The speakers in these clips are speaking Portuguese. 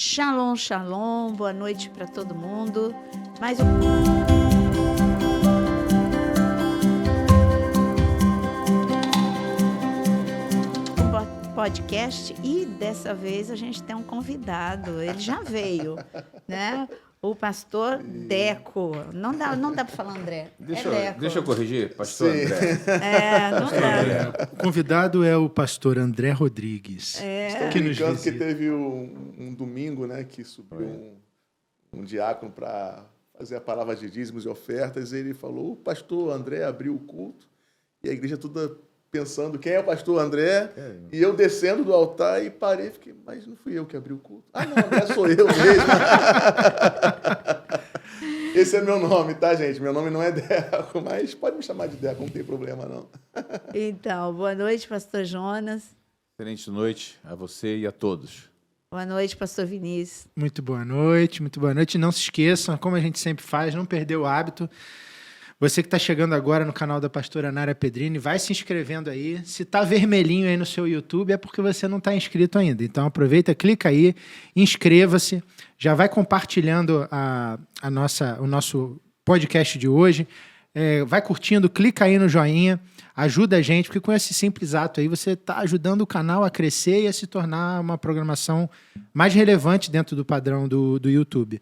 Shalom, shalom, boa noite para todo mundo. Mais um podcast e dessa vez a gente tem um convidado. Ele já veio, né? O pastor Deco. Não dá para falar André. Deixa eu corrigir, pastor Sim. André. Não dá. O convidado é o pastor André Rodrigues. Estou que nos brincando que visita. teve um domingo, né, que subiu um diácono para fazer a palavra de dízimos e ofertas, e ele falou, o pastor André abriu o culto, e a igreja toda pensando, quem é o pastor André? E eu descendo do altar e parei, fiquei, mas não fui eu que abri o culto. Ah, não, André sou eu mesmo. Esse é meu nome, tá, gente? Meu nome não é Deco, mas pode me chamar de Deco, não tem problema, não. Então, boa noite, pastor Jonas. Excelente noite a você e a todos. Boa noite, pastor Vinícius. Muito boa noite, muito boa noite. Não se esqueçam, como a gente sempre faz, não perder o hábito. Você que está chegando agora no canal da pastora Nara Pedrini, vai se inscrevendo aí. Se está vermelhinho aí no seu YouTube, é porque você não está inscrito ainda. Então aproveita, clica aí, inscreva-se, já vai compartilhando o nosso podcast de hoje, vai curtindo, clica aí no joinha, ajuda a gente, porque com esse simples ato aí você está ajudando o canal a crescer e a se tornar uma programação mais relevante dentro do padrão do YouTube.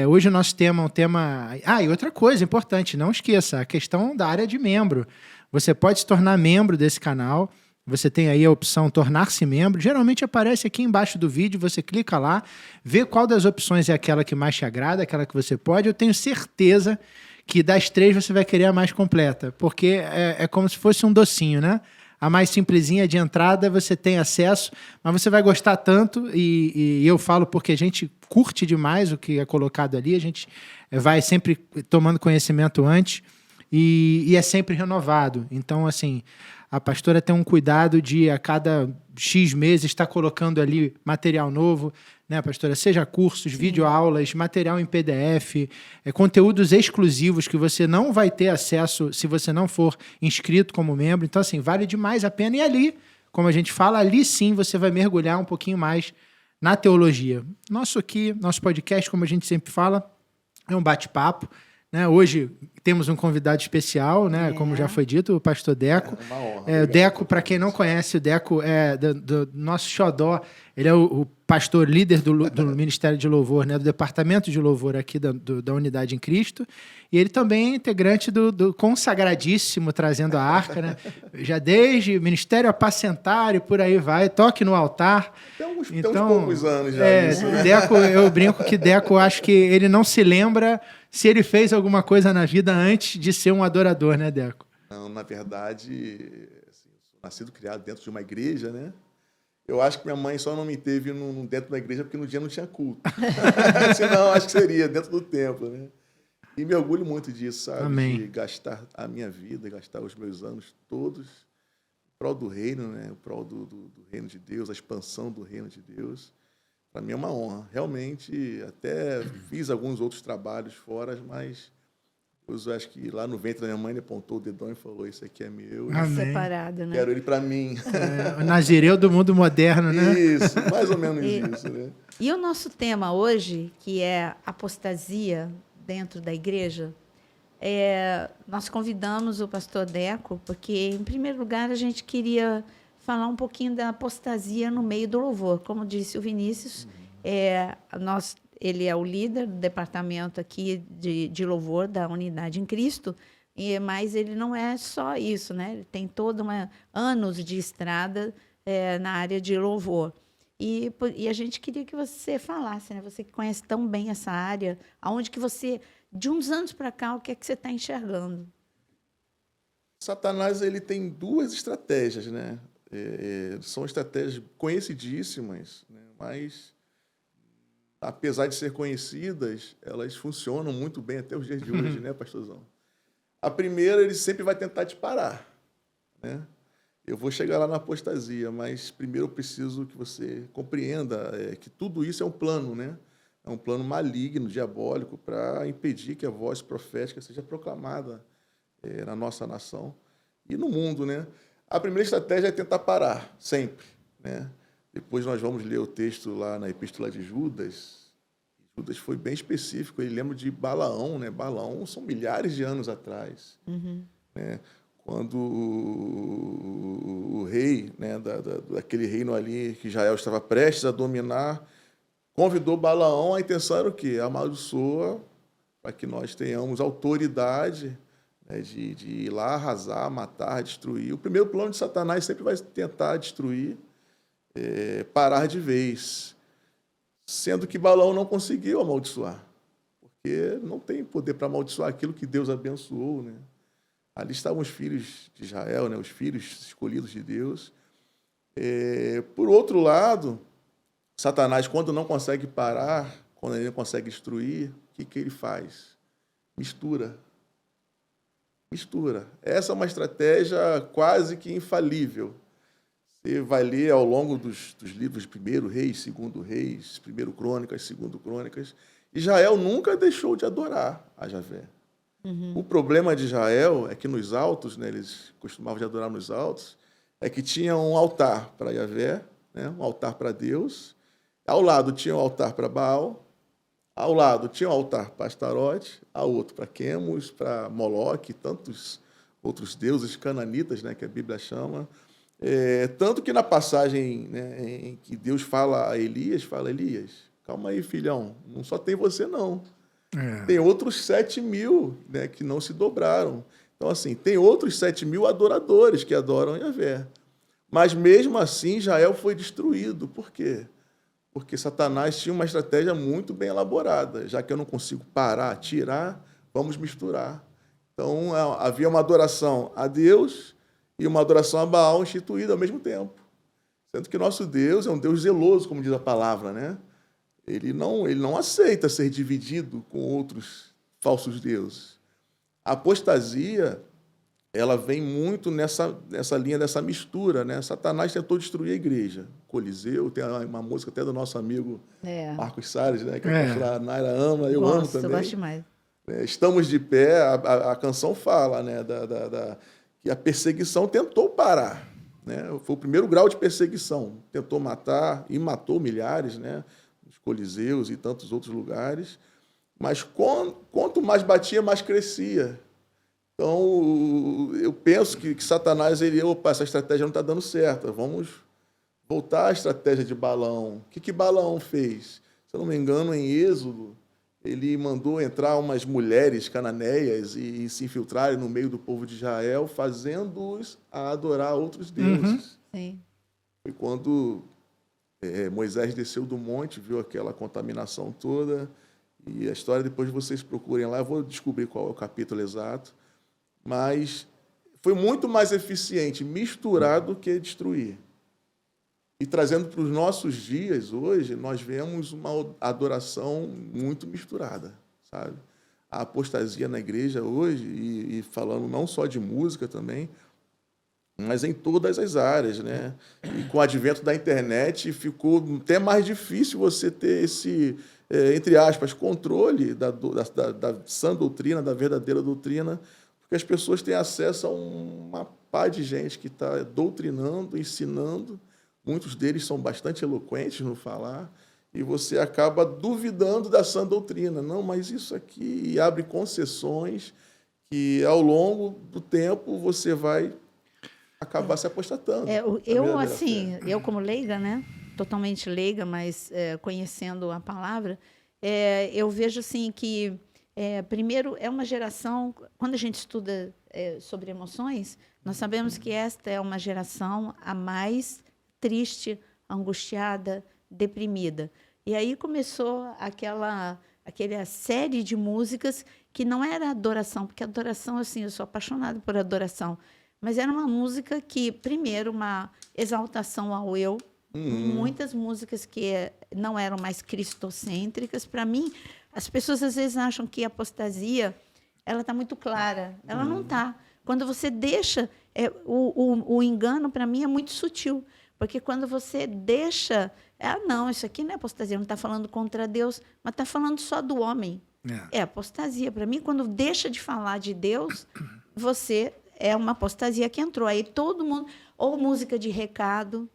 Hoje o nosso tema é um tema... e outra coisa importante, não esqueça, a questão da área de membro. Você pode se tornar membro desse canal, você tem aí a opção tornar-se membro, geralmente aparece aqui embaixo do vídeo, você clica lá, vê qual das opções é aquela que mais te agrada, aquela que você pode. Eu tenho certeza que das três você vai querer a mais completa, porque é como se fosse um docinho, né? A mais simplesinha de entrada você tem acesso, mas você vai gostar tanto, e eu falo porque a gente curte demais o que é colocado ali, a gente vai sempre tomando conhecimento antes e é sempre renovado. Então, assim, a pastora tem um cuidado de a cada X meses estar colocando ali material novo, né, pastora? Seja cursos, videoaulas, material em PDF, conteúdos exclusivos que você não vai ter acesso se você não for inscrito como membro. Então, assim, vale demais a pena. E ali, como a gente fala, ali sim você vai mergulhar um pouquinho mais na teologia. Nosso podcast, como a gente sempre fala, é um bate-papo, né? Hoje temos um convidado especial, né? Como já foi dito, o pastor Deco. É uma honra. O Deco, para quem não conhece, o Deco é do nosso xodó. Ele é o pastor líder do Ministério de Louvor, né? Do Departamento de Louvor aqui da Unidade em Cristo. E ele também é integrante do Consagradíssimo, trazendo a arca, né? Já desde Ministério Apacentário, por aí vai, toque no altar. Tem uns poucos anos já isso, né? Deco, eu brinco que Deco, acho que ele não se lembra se ele fez alguma coisa na vida antes de ser um adorador, né, Deco? Não, na verdade, assim, eu sou nascido e criado dentro de uma igreja, né? Eu acho que minha mãe só não me teve dentro da igreja porque no dia não tinha culto. Senão, acho que seria dentro do templo, né? E me orgulho muito disso, sabe? Amém. De gastar a minha vida, gastar os meus anos todos em prol do reino, né? Em prol do reino de Deus, a expansão do reino de Deus. Para mim é uma honra. Realmente, até fiz alguns outros trabalhos fora, mas eu acho que lá no ventre da minha mãe ele apontou o dedão e falou, isso aqui é meu. Amém. Separado, né? Quero ele para mim. O Nazireu do mundo moderno, né? Isso, mais ou menos isso, né? E o nosso tema hoje, que é apostasia dentro da igreja, nós convidamos o pastor Deco, porque, em primeiro lugar, a gente queria falar um pouquinho da apostasia no meio do louvor. Como disse o Vinícius, ele é o líder do departamento aqui de louvor da Unidade em Cristo, mas ele não é só isso, né? Ele tem anos de estrada na área de louvor. E a gente queria que você falasse, né? Você que conhece tão bem essa área, aonde que você, de uns anos para cá, o que é que você está enxergando? Satanás ele tem duas estratégias, né? São estratégias conhecidíssimas, né? Mas, apesar de ser conhecidas, elas funcionam muito bem até os dias de hoje, né, pastorzão? A primeira, ele sempre vai tentar te parar, né? Eu vou chegar lá na apostasia, mas primeiro eu preciso que você compreenda que tudo isso é um plano, né? É um plano maligno, diabólico, para impedir que a voz profética seja proclamada na nossa nação e no mundo, né? A primeira estratégia é tentar parar, sempre, né? Depois nós vamos ler o texto lá na Epístola de Judas. Judas foi bem específico, ele lembra de Balaão, né? Balaão são milhares de anos atrás. Né? Quando o rei, né, daquele reino ali que Israel estava prestes a dominar, convidou Balaão, a intenção era o quê? Amaldiçoa para que nós tenhamos autoridade, né, de ir lá arrasar, matar, destruir. O primeiro plano de Satanás sempre vai tentar destruir, parar de vez. Sendo que Balaão não conseguiu amaldiçoar, porque não tem poder para amaldiçoar aquilo que Deus abençoou, né? Ali estavam os filhos de Israel, né? Os filhos escolhidos de Deus. Por outro lado, Satanás, quando não consegue parar, quando ele não consegue destruir, o que ele faz? Mistura. Essa é uma estratégia quase que infalível. Você vai ler ao longo dos livros de 1º Reis, 2º Reis, 1º Crônicas, 2º Crônicas, Israel nunca deixou de adorar a Javé. O problema de Israel é que nos altos, né, eles costumavam de adorar nos altos, é que tinha um altar para Javé, né, um altar para Deus, ao lado tinha um altar para Baal, ao lado tinha um altar para Astarote, ao outro para Quemos, para Moloque, tantos outros deuses cananitas, né, que a Bíblia chama. Tanto que na passagem, né, em que Deus fala a Elias, fala: Elias, calma aí, filhão, não só tem você, não. Tem outros 7.000, né, que não se dobraram. Então, assim, tem outros 7.000 adoradores que adoram Javé. Mas, mesmo assim, Israel foi destruído. Por quê? Porque Satanás tinha uma estratégia muito bem elaborada. Já que eu não consigo parar, tirar, vamos misturar. Então, havia uma adoração a Deus e uma adoração a Baal instituída ao mesmo tempo. Sendo que nosso Deus é um Deus zeloso, como diz a palavra, né? Ele não aceita ser dividido com outros falsos deuses. A apostasia, ela vem muito nessa linha, dessa mistura, né? Satanás tentou destruir a igreja. Coliseu, tem uma música até do nosso amigo Marcos Salles, né? Que a pastora Naira ama, eu amo também. Eu gosto demais. Estamos de pé, a canção fala, né, que a perseguição tentou parar. Né? Foi o primeiro grau de perseguição. Tentou matar e matou milhares, né? Nos Coliseus e tantos outros lugares. Mas quanto mais batia, mais crescia. Então, eu penso que Satanás, essa estratégia não está dando certo. Vamos voltar à estratégia de Balaão. O que Balaão fez? Se eu não me engano, em Êxodo, ele mandou entrar umas mulheres cananeias e se infiltrarem no meio do povo de Israel, fazendo-os a adorar outros deuses. Sim. Foi quando Moisés desceu do monte, viu aquela contaminação toda, e a história, depois vocês procurem lá, eu vou descobrir qual é o capítulo exato, mas foi muito mais eficiente misturar do que destruir. E trazendo para os nossos dias, hoje, nós vemos uma adoração muito misturada, sabe? A apostasia na igreja hoje, e falando não só de música também, mas em todas as áreas, né? E com o advento da internet, ficou até mais difícil você ter esse, entre aspas, controle da sã doutrina, da verdadeira doutrina, porque as pessoas têm acesso a uma pá de gente que está doutrinando, ensinando. Muitos deles são bastante eloquentes no falar, e você acaba duvidando da sã doutrina. Não, mas isso aqui, e abre concessões que, ao longo do tempo, você vai acabar se apostatando. Eu como leiga, né? Totalmente leiga, mas conhecendo a palavra, eu vejo assim que, primeiro, é uma geração, quando a gente estuda sobre emoções, nós sabemos que esta é uma geração a mais triste, angustiada, deprimida. E aí começou aquela série de músicas que não era adoração, porque adoração, assim, eu sou apaixonada por adoração, mas era uma música que, primeiro, uma exaltação ao eu, muitas músicas que não eram mais cristocêntricas. Para mim, as pessoas às vezes acham que a apostasia ela está muito clara. Ela não está. Quando você deixa... o engano, para mim, é muito sutil. Porque quando você deixa... não, isso aqui não é apostasia, não está falando contra Deus, mas está falando só do homem. É apostasia. Para mim, quando deixa de falar de Deus, você... é uma apostasia que entrou. Aí todo mundo... Ou música de recado,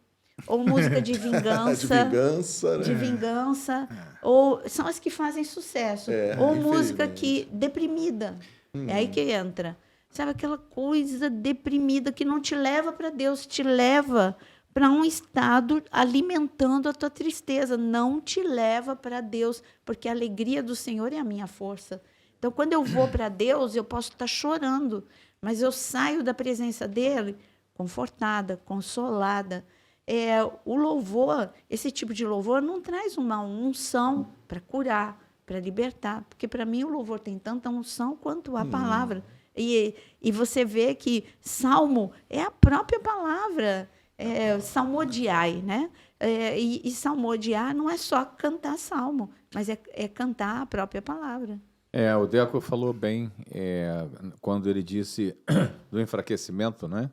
ou música de De vingança. vingança, né? De vingança, ou são as que fazem sucesso. Ou música que deprimida. É aí que entra. Sabe, aquela coisa deprimida que não te leva para Deus, te leva para um estado alimentando a tua tristeza. Não te leva para Deus, porque a alegria do Senhor é a minha força. Então, quando eu vou para Deus, eu posso estar chorando, mas eu saio da presença dele confortada, consolada. O louvor, esse tipo de louvor, não traz uma unção para curar, para libertar, porque para mim o louvor tem tanta unção quanto a palavra. E você vê que salmo é a própria palavra, salmodiai, né? E salmodiar não é só cantar salmo, mas é cantar a própria palavra. O Deco falou bem quando ele disse do enfraquecimento, né?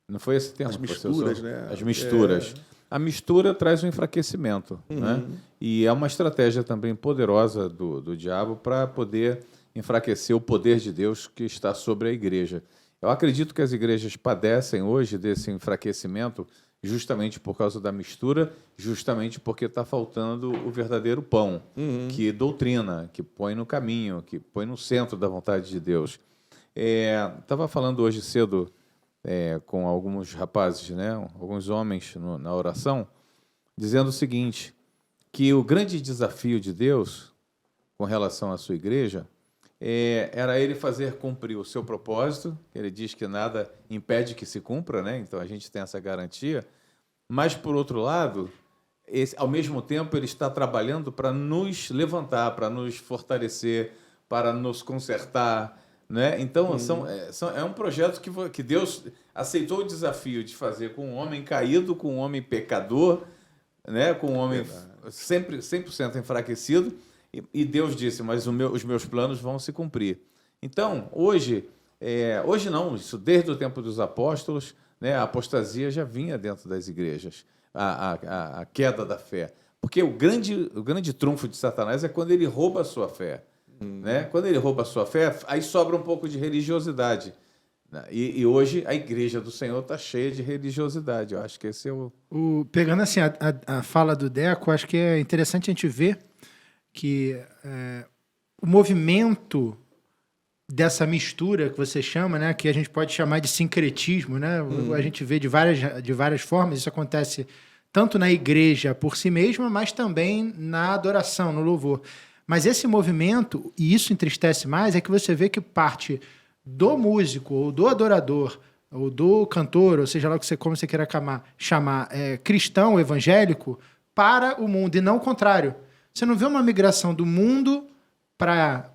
Não foi esse termo? As misturas, né? As misturas. A mistura traz um enfraquecimento, né? E é uma estratégia também poderosa do diabo para poder enfraquecer o poder de Deus que está sobre a igreja. Eu acredito que as igrejas padecem hoje desse enfraquecimento justamente por causa da mistura, justamente porque está faltando o verdadeiro pão, que doutrina, que põe no caminho, que põe no centro da vontade de Deus. Estava falando hoje cedo com alguns rapazes, né, alguns homens na oração, dizendo o seguinte, que o grande desafio de Deus com relação à sua igreja era ele fazer cumprir o seu propósito. Ele diz que nada impede que se cumpra, né? Então a gente tem essa garantia. Mas, por outro lado, ao mesmo tempo, ele está trabalhando para nos levantar, para nos fortalecer, para nos consertar, né? Então, é um projeto que Deus aceitou o desafio de fazer com um homem caído, com um homem pecador, né? Com um homem sempre 100% enfraquecido. E Deus disse, mas os meus planos vão se cumprir. Então, hoje não, isso desde o tempo dos apóstolos, né, a apostasia já vinha dentro das igrejas, a queda da fé. Porque o grande trunfo de Satanás é quando ele rouba a sua fé. Né? Quando ele rouba a sua fé, aí sobra um pouco de religiosidade. E hoje a igreja do Senhor está cheia de religiosidade. Eu acho que esse é Pegando assim a fala do Deco, acho que é interessante a gente ver que o movimento dessa mistura que você chama, né, que a gente pode chamar de sincretismo, né? A gente vê de várias formas, isso acontece tanto na igreja por si mesma, mas também na adoração, no louvor. Mas esse movimento, e isso entristece mais, é que você vê que parte do músico, ou do adorador, ou do cantor, ou seja lá como você queira chamar cristão, evangélico, para o mundo, e não o contrário. Você não vê uma migração do mundo para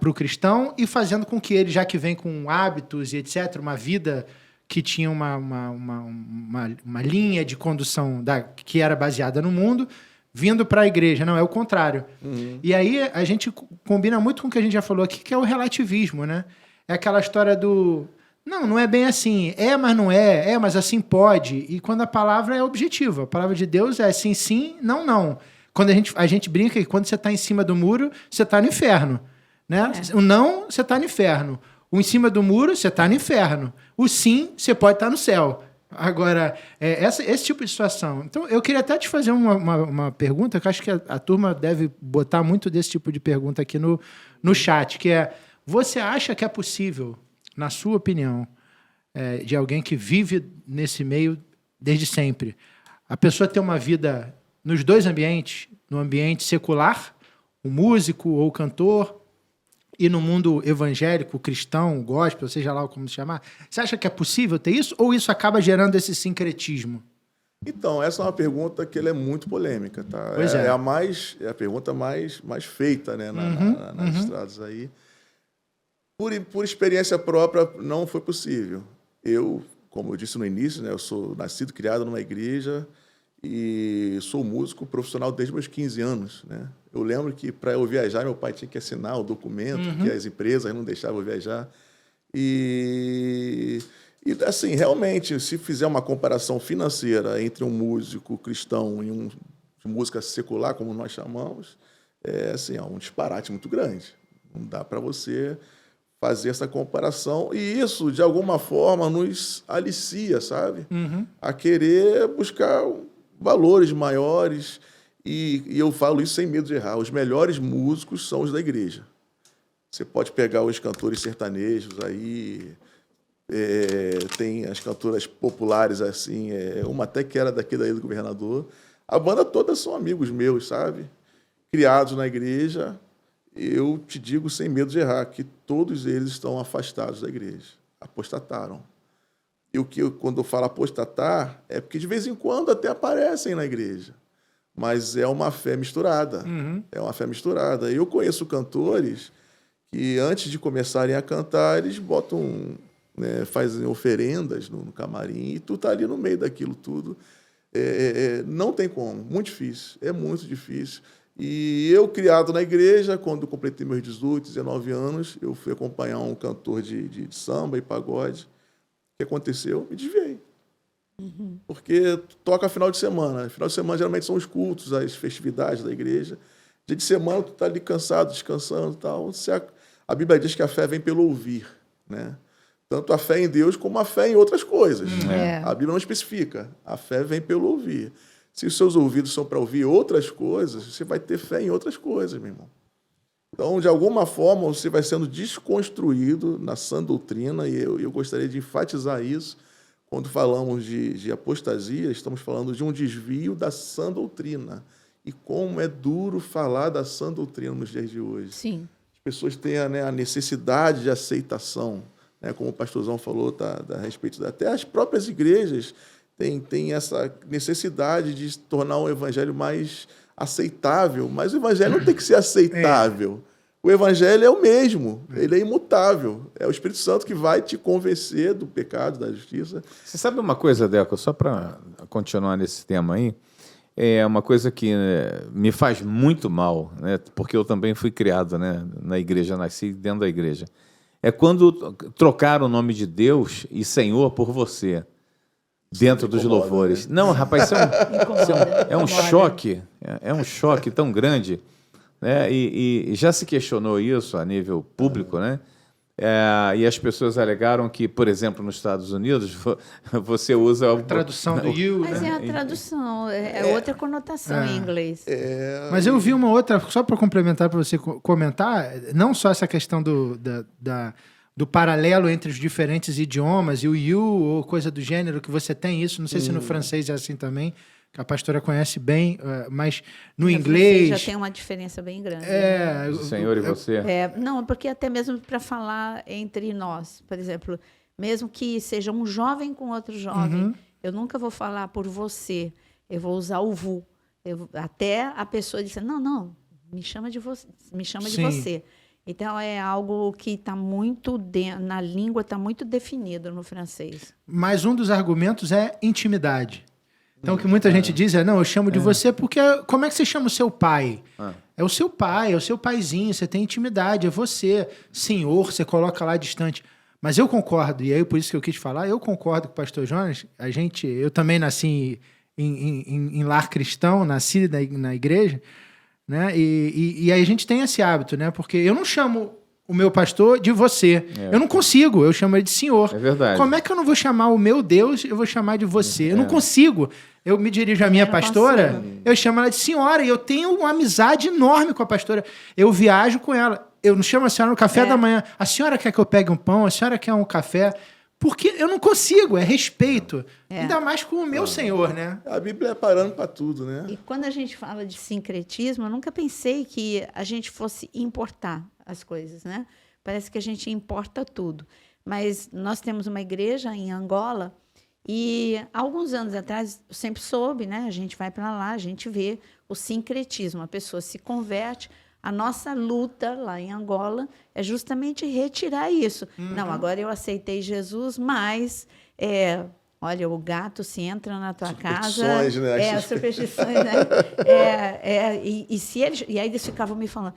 o cristão e fazendo com que ele, já que vem com hábitos e etc., uma vida que tinha uma linha de condução que era baseada no mundo, vindo para a igreja. Não, é o contrário. E aí a gente combina muito com o que a gente já falou aqui, que é o relativismo, né? É aquela história do... Não é bem assim. Mas não é. Mas assim pode. E quando a palavra é objetiva. A palavra de Deus é sim, sim, não, não. Quando a gente brinca que quando você está em cima do muro, você está no inferno. Né? O não, você está no inferno. O em cima do muro, você está no inferno. O sim, você pode estar no céu. Agora, esse tipo de situação. Então, eu queria até te fazer uma pergunta, que eu acho que a turma deve botar muito desse tipo de pergunta aqui no chat, que é, você acha que é possível, na sua opinião, de alguém que vive nesse meio desde sempre, a pessoa ter uma vida nos dois ambientes, no ambiente secular, o músico ou o cantor, e no mundo evangélico, cristão, gospel, seja lá como se chamar, você acha que é possível ter isso? Ou isso acaba gerando esse sincretismo? Então, essa é uma pergunta que ela é muito polêmica, tá? Pois é. É a pergunta mais feita, né, nas estradas aí. Por experiência própria, não foi possível. Eu, como eu disse no início, né, eu sou nascido, criado numa igreja e sou músico profissional desde meus 15 anos, né? Eu lembro que, para eu viajar, meu pai tinha que assinar o documento, que as empresas não deixavam eu viajar. E, assim, realmente, se fizer uma comparação financeira entre um músico cristão e um de música secular, como nós chamamos, assim, é um disparate muito grande. Não dá para você fazer essa comparação. E isso, de alguma forma, nos alicia, sabe? A querer buscar valores maiores. E eu falo isso sem medo de errar. Os melhores músicos são os da igreja. Você pode pegar os cantores sertanejos aí, tem as cantoras populares, assim, uma até que era daqui daí do Governador. A banda toda são amigos meus, sabe? Criados na igreja. Eu te digo sem medo de errar que todos eles estão afastados da igreja. Apostataram. E quando eu falo apostatar, é porque de vez em quando até aparecem na igreja. Mas é uma fé misturada. É uma fé misturada. Eu conheço cantores que, antes de começarem a cantar, eles botam, né, fazem oferendas no camarim, e tu tá ali no meio daquilo tudo. Não tem como. Muito difícil. É muito difícil. E eu, criado na igreja, quando completei meus 18, 19 anos, eu fui acompanhar um cantor de samba e pagode. O que aconteceu? Me desviei. Porque toca final de semana. Final de semana, geralmente, são os cultos, as festividades da igreja. Dia de semana, tu está ali cansado, descansando e tal. A Bíblia diz que a fé vem pelo ouvir, né? Tanto a fé em Deus como a fé em outras coisas. A Bíblia não especifica. A fé vem pelo ouvir. Se os seus ouvidos são para ouvir outras coisas, você vai ter fé em outras coisas, meu irmão. Então, de alguma forma, você vai sendo desconstruído na sã doutrina, e eu gostaria de enfatizar isso. Quando falamos de apostasia, estamos falando de um desvio da sã doutrina. E como é duro falar da sã doutrina nos dias de hoje. Sim. As pessoas têm a necessidade de aceitação, né? Como o pastorzão falou, a respeito até as próprias igrejas têm essa necessidade de tornar o evangelho mais aceitável, mas o evangelho não tem que ser aceitável. O evangelho é o mesmo, ele é imutável. É o Espírito Santo que vai te convencer do pecado, da justiça. Você sabe uma coisa, Deco, só para continuar nesse tema aí, é uma coisa que me faz muito mal, né, porque eu também fui criado, né, na igreja, nasci dentro da igreja. É quando trocaram o nome de Deus e Senhor por você, dentro dos louvores. Né? Não, rapaz, isso é um choque, é um choque tão grande. Né? E já se questionou isso a nível público, né? E as pessoas alegaram que, por exemplo, nos Estados Unidos, você usa... A tradução do you, mas né? é a tradução, é outra conotação em inglês. Mas eu vi uma outra, só para complementar, para você comentar, não só essa questão do paralelo entre os diferentes idiomas e o you, ou coisa do gênero, que você tem isso, não sei se no francês é assim também, que a pastora conhece bem, mas no inglês... Já tem uma diferença bem grande. O Senhor e você. Não, porque até mesmo para falar entre nós, por exemplo, mesmo que seja um jovem com outro jovem, eu nunca vou falar por você, eu vou usar o vous. Até a pessoa dizer, não, me chama de você, me chama de você. Então, é algo que está muito na língua, está muito definido no francês. Mas um dos argumentos é intimidade. Então, o que muita gente diz não, eu chamo de você porque... Como é que você chama o seu pai? É o seu pai, é o seu paizinho, você tem intimidade, é você. Senhor, você coloca lá distante. Mas eu concordo, e aí por isso que eu quis falar, eu concordo com o pastor Jonas. Eu também nasci em lar cristão, nasci na igreja, né? E aí a gente tem esse hábito, né? Porque eu não chamo o meu pastor de você. Eu não consigo, eu chamo ele de senhor. É verdade. Como é que eu não vou chamar o meu Deus, eu vou chamar de você? Eu não consigo. Eu me dirijo à minha pastora, eu chamo ela de senhora, e eu tenho uma amizade enorme com a pastora. Eu viajo com ela. Eu não chamo a senhora no café da manhã. A senhora quer que eu pegue um pão? A senhora quer um café? Porque eu não consigo, é respeito. Ainda mais com o meu Senhor, né? A Bíblia é parando para tudo, né? E quando a gente fala de sincretismo, eu nunca pensei que a gente fosse importar as coisas, né? Parece que a gente importa tudo. Mas nós temos uma igreja em Angola e há alguns anos atrás, eu sempre soube, né? A gente vai para lá, a gente vê o sincretismo. A pessoa se converte. A nossa luta lá em Angola é justamente retirar isso. Não, agora eu aceitei Jesus, mas... olha, o gato se entra na tua casa... Superstições, né? As superstições, né? E aí eles ficavam me falando,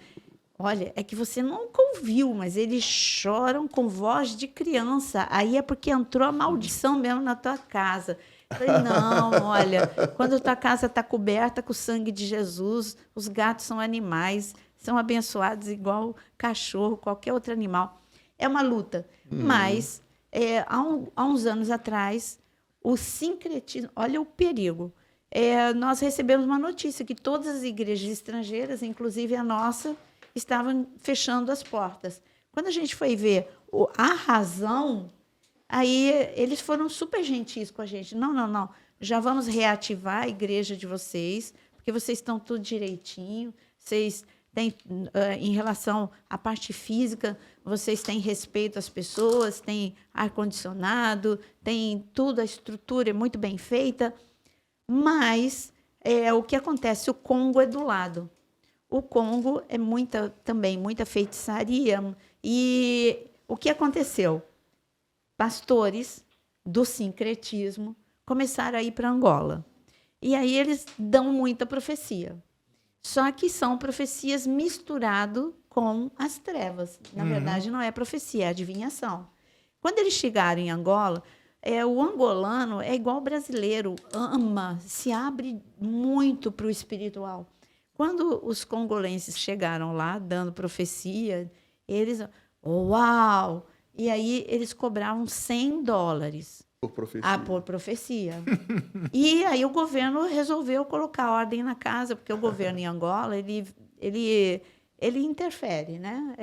olha, é que você nunca ouviu, mas eles choram com voz de criança. Aí é porque entrou a maldição mesmo na tua casa. Eu falei, não, olha, quando a tua casa está coberta com o sangue de Jesus, os gatos são animais, são abençoados igual cachorro, qualquer outro animal. é uma luta. Mas, há uns anos atrás, o sincretismo... Olha o perigo. Nós recebemos uma notícia que todas as igrejas estrangeiras, inclusive a nossa, estavam fechando as portas. Quando a gente foi ver a razão, aí eles foram super gentis com a gente. Não. Já vamos reativar a igreja de vocês, porque vocês estão tudo direitinho. Vocês têm, em relação à parte física, vocês têm respeito às pessoas, têm ar-condicionado, tem tudo, a estrutura é muito bem feita. Mas o que acontece? O Congo é do lado. O Congo é também muita feitiçaria. E o que aconteceu? Pastores do sincretismo começaram a ir para Angola. E aí eles dão muita profecia. Só que são profecias misturadas com as trevas. Na verdade, não é profecia, é adivinhação. Quando eles chegaram em Angola, o angolano é igual ao brasileiro, ama, se abre muito para o espiritual. Quando os congolenses chegaram lá, dando profecia, eles... Uau! E aí eles cobravam $100. Por profecia. Por profecia. E aí o governo resolveu colocar ordem na casa, porque o governo em Angola, ele interfere, né?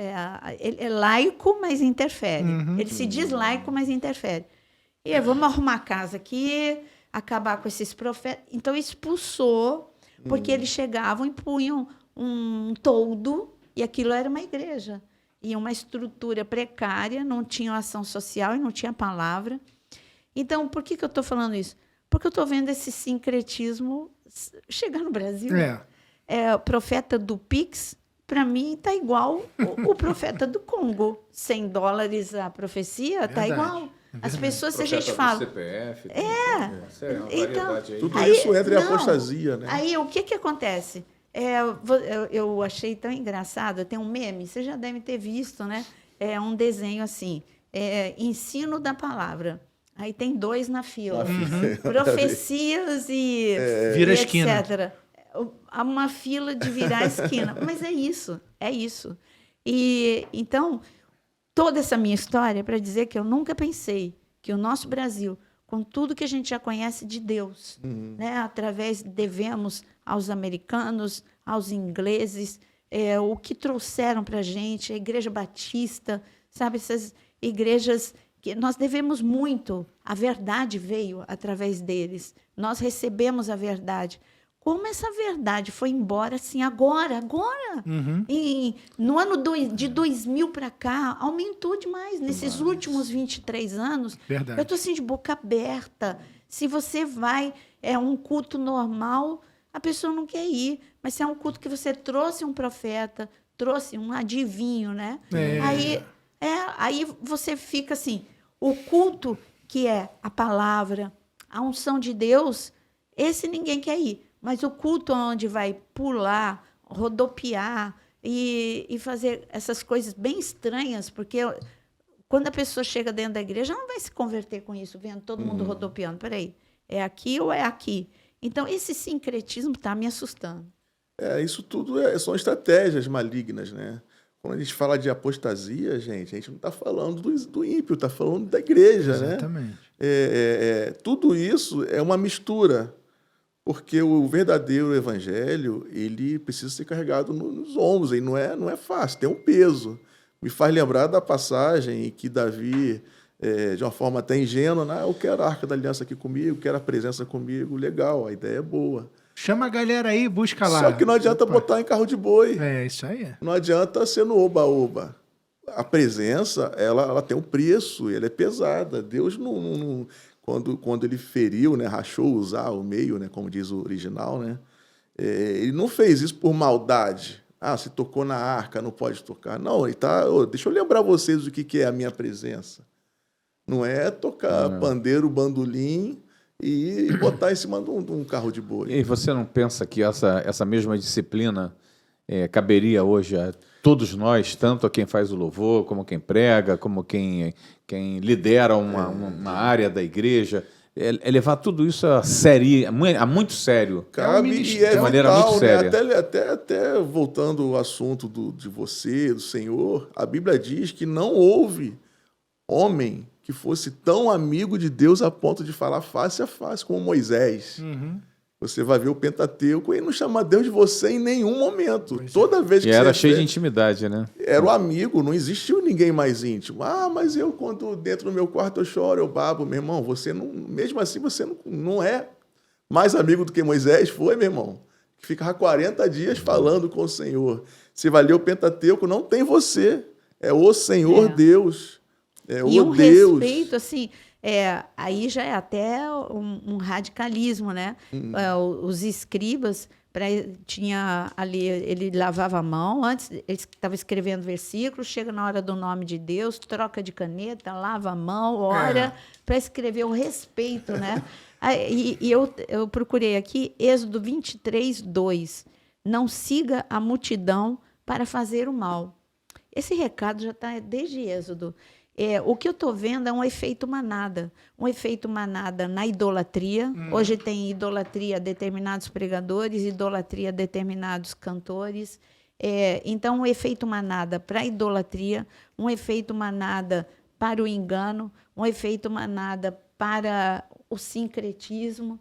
Ele é laico, mas interfere. Ele se diz laico, mas interfere. E aí, vamos arrumar a casa aqui, acabar com esses profetas. Então, expulsou, porque eles chegavam e punham um toldo, e aquilo era uma igreja. E uma estrutura precária, não tinha ação social e não tinha palavra. Então, por que eu estou falando isso? Porque eu estou vendo esse sincretismo chegar no Brasil. O profeta do Pix, para mim, está igual o profeta do Congo. $100 a profecia, está igual. As pessoas, se a gente fala... CPF, então, tudo isso entra em apostasia, né? Aí, o que acontece? Eu achei tão engraçado, tem um meme, você já deve ter visto, né? Um desenho assim, ensino da palavra. Aí tem 2 na fila. Profecias e Vira a etc. esquina. Há uma fila de virar a esquina. Mas é isso. E, então, toda essa minha história é para dizer que eu nunca pensei que o nosso Brasil, com tudo que a gente já conhece de Deus, né, devemos aos americanos, aos ingleses, o que trouxeram para a gente, a Igreja Batista, sabe, essas igrejas que nós devemos muito. A verdade veio através deles. Nós recebemos a verdade. Como essa verdade foi embora assim agora? E no ano de 2000 para cá, aumentou demais. Nesses últimos 23 anos, Verdade. eu estou assim de boca aberta. Se você vai, um culto normal, a pessoa não quer ir. Mas se é um culto que você trouxe um profeta, trouxe um adivinho, né? Aí você fica assim, o culto que é a palavra, a unção de Deus, esse ninguém quer ir. Mas o culto onde vai pular, rodopiar e fazer essas coisas bem estranhas, porque quando a pessoa chega dentro da igreja, ela não vai se converter com isso, vendo todo mundo rodopiando. Peraí, é aqui ou é aqui? Então, esse sincretismo está me assustando. Isso tudo são estratégias malignas, né? Quando a gente fala de apostasia, a gente não está falando do ímpio, está falando da igreja, Exatamente. né? Tudo isso é uma mistura, porque o verdadeiro evangelho, ele precisa ser carregado nos ombros, e não é fácil, tem um peso. Me faz lembrar da passagem em que Davi, de uma forma até ingênua, eu quero a Arca da Aliança aqui comigo, quero a presença comigo, legal, a ideia é boa. Chama a galera aí, busca lá. Só que não adianta botar em carro de boi. Isso aí. Não adianta ser no oba-oba. A presença, ela tem um preço, ela é pesada. Deus não quando ele feriu, né, rachou o meio, né, como diz o original, né, ele não fez isso por maldade. Se tocou na arca, não pode tocar. Não, ele tá... deixa eu lembrar vocês o que é a minha presença. Não é tocar pandeiro, bandolim e botar em cima de um carro de boi. E você não pensa que essa mesma disciplina caberia hoje a todos nós, tanto a quem faz o louvor, como quem prega, como quem lidera uma área da igreja? é levar tudo isso a muito sério. Cabe e é de maneira vital, muito séria. né? Até voltando ao assunto de você, do Senhor, a Bíblia diz que não houve homem que fosse tão amigo de Deus a ponto de falar face a face como Moisés. Você vai ver o Pentateuco e não chama Deus de você em nenhum momento. Toda vez que E era você cheio de intimidade, né? era o amigo, não existiu ninguém mais íntimo. Ah, mas eu, quando dentro do meu quarto eu choro, eu babo. Meu irmão, você não, mesmo assim, você não é mais amigo do que Moisés foi, meu irmão. Que ficava 40 dias falando com o Senhor. Você vai ler o Pentateuco, não tem você. É o Senhor Deus. É E o um Deus. respeito, assim, aí já é até um radicalismo, né? Os escribas, tinha ali, ele lavava a mão, antes ele estava escrevendo versículos, chega na hora do nome de Deus, troca de caneta, lava a mão, ora, para escrever o respeito, né? E eu procurei aqui, Êxodo 23, 2. Não siga a multidão para fazer o mal. Esse recado já está desde Êxodo. O que eu estou vendo é um efeito manada na idolatria. Hoje tem idolatria a determinados pregadores, idolatria a determinados cantores. Então, um efeito manada para a idolatria, um efeito manada para o engano, um efeito manada para o sincretismo.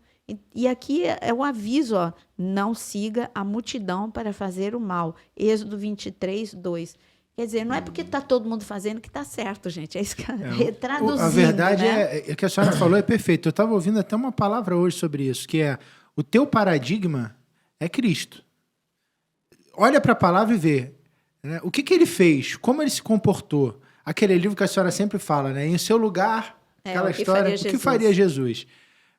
E aqui é o aviso, ó, não siga a multidão para fazer o mal. Êxodo 23, 2. Quer dizer, não é porque está todo mundo fazendo que está certo, gente. É isso que traduzindo. A verdade né? é que a senhora falou é perfeito. Eu estava ouvindo até uma palavra hoje sobre isso, que é o teu paradigma é Cristo. Olha para a palavra e vê, né? O que ele fez, como ele se comportou. Aquele livro que a senhora sempre fala, né? Em seu lugar, aquela história, o que faria Jesus?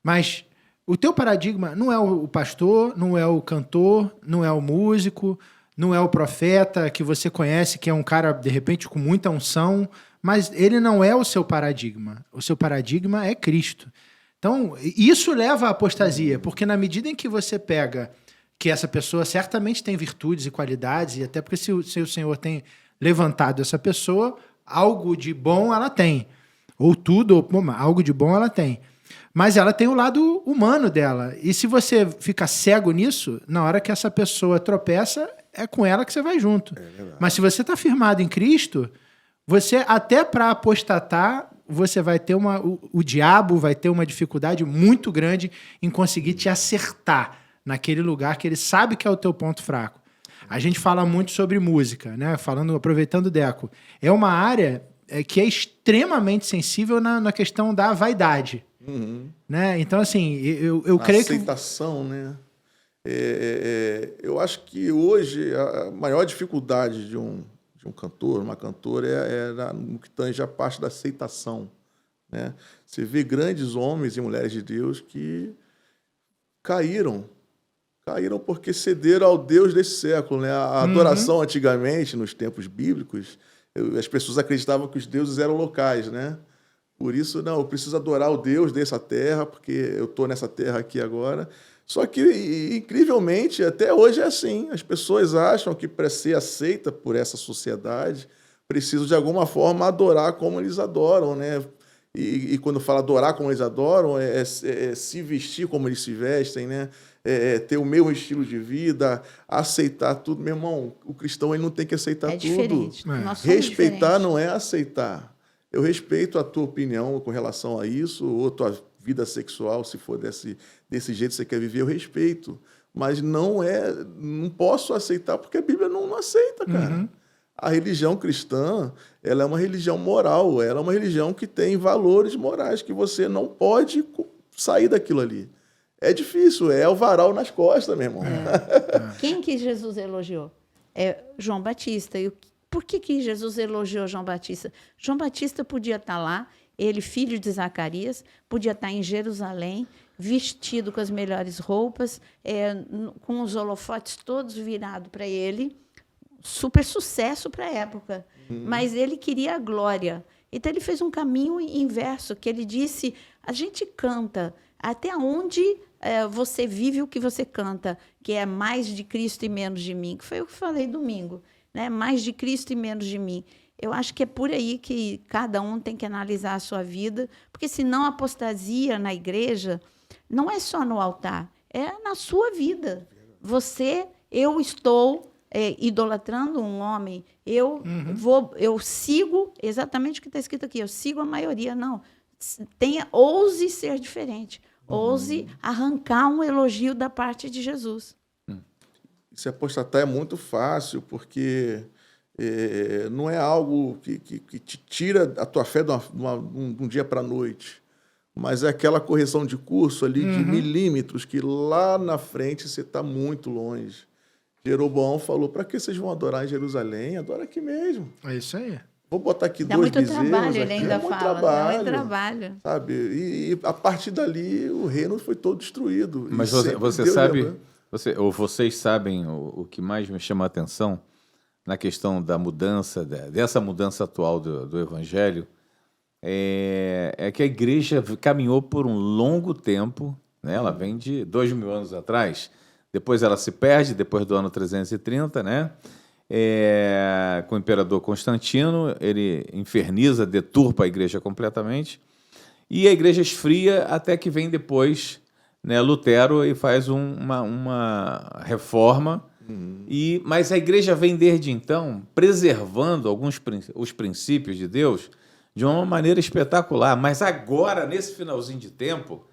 Mas o teu paradigma não é o pastor, não é o cantor, não é o músico, não é o profeta que você conhece, que é um cara, de repente, com muita unção, mas ele não é o seu paradigma. O seu paradigma é Cristo. Então, isso leva à apostasia, porque na medida em que você pega que essa pessoa certamente tem virtudes e qualidades, e até porque se o Senhor tem levantado essa pessoa, algo de bom ela tem. Ou tudo, ou algo de bom ela tem. Mas ela tem o lado humano dela. E se você fica cego nisso, na hora que essa pessoa tropeça, é com ela que você vai junto. Mas se você está firmado em Cristo, você, até para apostatar, você vai ter o diabo vai ter uma dificuldade muito grande em conseguir te acertar naquele lugar que ele sabe que é o teu ponto fraco. A gente fala muito sobre música, né? Aproveitando o Deco. É uma área que é extremamente sensível na questão da vaidade. Né? Então, assim, eu creio que... aceitação, né? Eu acho que hoje a maior dificuldade de um cantor, uma cantora, é no que tange a parte da aceitação. Né? Você vê grandes homens e mulheres de Deus que caíram porque cederam ao Deus desse século. Né? A adoração antigamente, nos tempos bíblicos, as pessoas acreditavam que os deuses eram locais, né? Por isso, não, eu preciso adorar o Deus dessa terra, porque eu estou nessa terra aqui agora. Só que, incrivelmente, até hoje é assim. As pessoas acham que, para ser aceita por essa sociedade, precisam, de alguma forma, adorar como eles adoram, né? E quando fala adorar como eles adoram, é se vestir como eles se vestem, né? Ter o mesmo estilo de vida, aceitar tudo. Meu irmão, o cristão ele não tem que aceitar tudo. Diferente. Nós somos Respeitar diferentes. não é aceitar. Eu respeito a tua opinião com relação a isso, ou tua vida sexual, se for desse jeito que você quer viver, eu respeito. Mas não posso aceitar, porque a Bíblia não aceita, cara. A religião cristã, ela é uma religião moral, ela é uma religião que tem valores morais, que você não pode sair daquilo ali. É difícil, é o varal nas costas, meu irmão. Quem que Jesus elogiou? João Batista. E por que Jesus elogiou João Batista? João Batista podia estar lá, ele, filho de Zacarias, podia estar em Jerusalém, vestido com as melhores roupas, com os holofotes todos virados para ele. Super sucesso para a época. Mas ele queria a glória. Então, ele fez um caminho inverso, que ele disse, a gente canta, Até onde você vive o que você canta, que é mais de Cristo e menos de mim, que foi o que eu falei domingo, né? Mais de Cristo e menos de mim. Eu acho que é por aí que cada um tem que analisar a sua vida, porque senão a apostasia na igreja não é só no altar, é na sua vida. Eu estou idolatrando um homem, eu sigo exatamente o que está escrito aqui, eu sigo a maioria. Não, ouse ser diferente, ouse arrancar um elogio da parte de Jesus. Se apostatar é muito fácil, porque não é algo que te tira a tua fé de um dia para a noite, mas é aquela correção de curso ali de milímetros, que lá na frente você está muito longe. Jeroboão falou, para que vocês vão adorar em Jerusalém? Adora aqui mesmo. É isso aí. Vou botar aqui Dá 2 muito bezerros trabalho, ele aqui, ainda muito fala. Dá muito trabalho. sabe? E a partir dali o reino foi todo destruído. Mas E você Deus sabe, lembra. vocês sabem o que mais me chama a atenção na questão da mudança, dessa mudança atual do Evangelho, é que a igreja caminhou por um longo tempo, né? Ela vem de 2.000 anos atrás, depois ela se perde, depois do ano 330, né? Com o imperador Constantino, ele inferniza, deturpa a igreja completamente, e a igreja esfria até que vem depois, né, Lutero, e faz uma reforma, mas a igreja vem desde então preservando os princípios de Deus de uma maneira espetacular, mas agora, nesse finalzinho de tempo,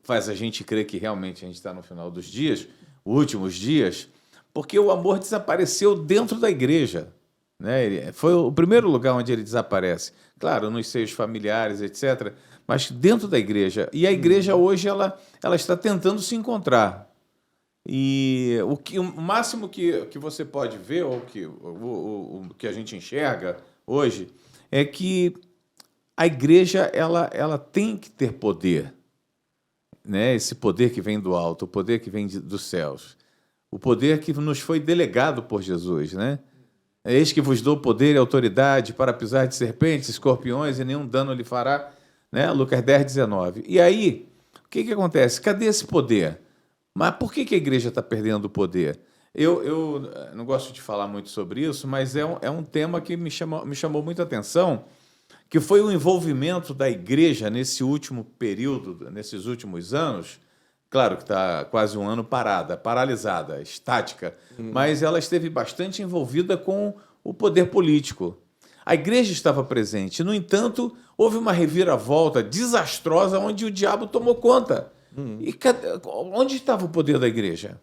faz a gente crer que realmente a gente está no final dos dias, últimos dias, porque o amor desapareceu dentro da igreja, né? Foi o primeiro lugar onde ele desaparece. Claro, nos seios familiares, etc., mas dentro da igreja. E a igreja hoje ela está tentando se encontrar. E o máximo que você pode ver, ou o que a gente enxerga hoje, é que a igreja ela tem que ter poder, né? Esse poder que vem do alto, o poder que vem dos céus. O poder que nos foi delegado por Jesus, né? Eis que vos dou poder e autoridade para pisar de serpentes, escorpiões, e nenhum dano lhe fará, né? Lucas 10:19. E aí, o que acontece? Cadê esse poder? Mas por que a igreja está perdendo o poder? Eu não gosto de falar muito sobre isso, mas é um tema que me chamou muita atenção, que foi o envolvimento da igreja nesse último período, nesses últimos anos. Claro que está quase um ano paralisada, estática, mas ela esteve bastante envolvida com o poder político. A igreja estava presente. No entanto, houve uma reviravolta desastrosa onde o diabo tomou conta. E onde estava o poder da igreja?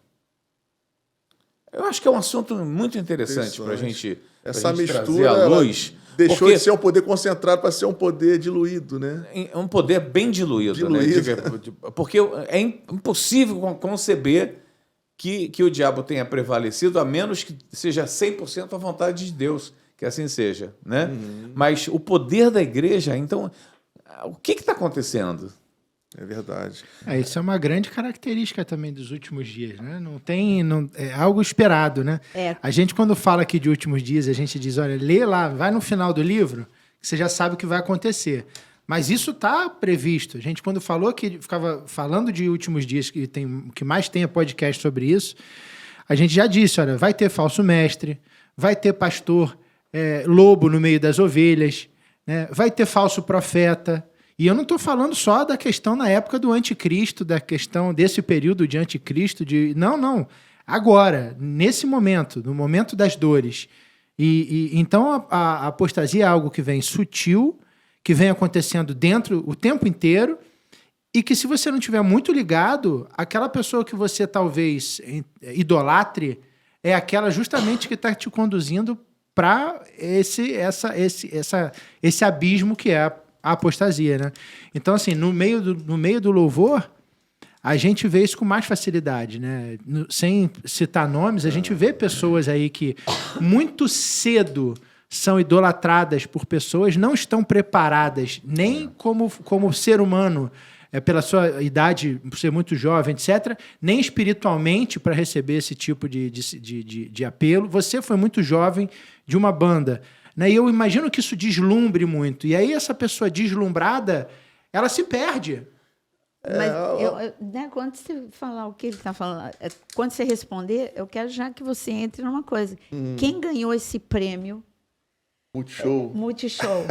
Eu acho que é um assunto muito interessante para a gente Essa trazer mistura à luz. deixou de ser um poder concentrado para ser um poder diluído, né? É um poder bem diluído. Né? Porque é impossível conceber que o diabo tenha prevalecido, a menos que seja 100% a vontade de Deus, que assim seja. Né? Mas o poder da igreja, então, o que está acontecendo? É verdade. Isso é uma grande característica também dos últimos dias, né? É algo esperado, né? A gente, quando fala aqui de últimos dias, a gente diz, olha, lê lá, vai no final do livro, que você já sabe o que vai acontecer. Mas isso está previsto. A gente, quando falou que ficava falando de últimos dias, que mais tem podcast sobre isso, a gente já disse, olha, vai ter falso mestre, vai ter pastor lobo no meio das ovelhas, né? Vai ter falso profeta. E eu não estou falando só da questão na época do anticristo, da questão desse período de anticristo, Não. Agora, nesse momento, no momento das dores. Então, a apostasia é algo que vem sutil, que vem acontecendo dentro o tempo inteiro, e que, se você não estiver muito ligado, aquela pessoa que você talvez idolatre é aquela justamente que está te conduzindo para esse abismo que é a apostasia, né? Então, assim, no meio do louvor, a gente vê isso com mais facilidade, né? Sem citar nomes, a gente vê pessoas aí que muito cedo são idolatradas por pessoas, não estão preparadas nem como ser humano, pela sua idade, por ser muito jovem, etc., nem espiritualmente para receber esse tipo de apelo. Você foi muito jovem, de uma banda, né? E eu imagino que isso deslumbre muito. E aí essa pessoa deslumbrada, ela se perde. Mas né, quando você falar o que ele está falando, quando você responder, eu quero já que você entre numa coisa. Quem ganhou esse prêmio Multishow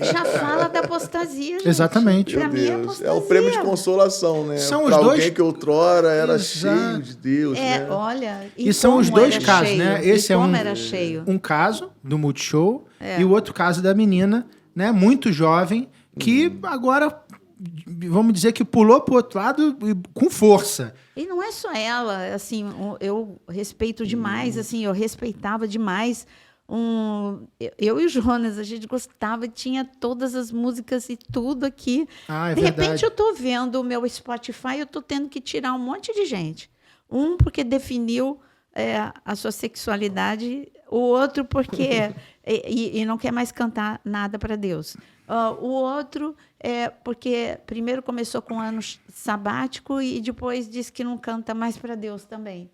já fala da apostasia, gente. Exatamente. Para Meu mim é Deus, apostasia. é o prêmio de consolação, né? São Pra os dois- alguém que outrora era Exato. cheio de Deus, né? Olha, E são os como dois era casos, cheio, né? e Esse é como um- era cheio. Um caso do Multishow e o outro caso da menina, né? Muito jovem, que agora, vamos dizer que pulou pro outro lado com força. E não é só ela, assim, eu respeito demais, assim, eu respeitava demais. Eu e o Jonas, a gente gostava, tinha todas as músicas e tudo aqui. Ah, é De verdade. repente eu tô vendo o meu Spotify, eu tô tendo que tirar um monte de gente. Um porque definiu a sua sexualidade, o outro porque e não quer mais cantar nada para Deus. O outro porque primeiro começou com um ano sabático e depois disse que não canta mais para Deus também.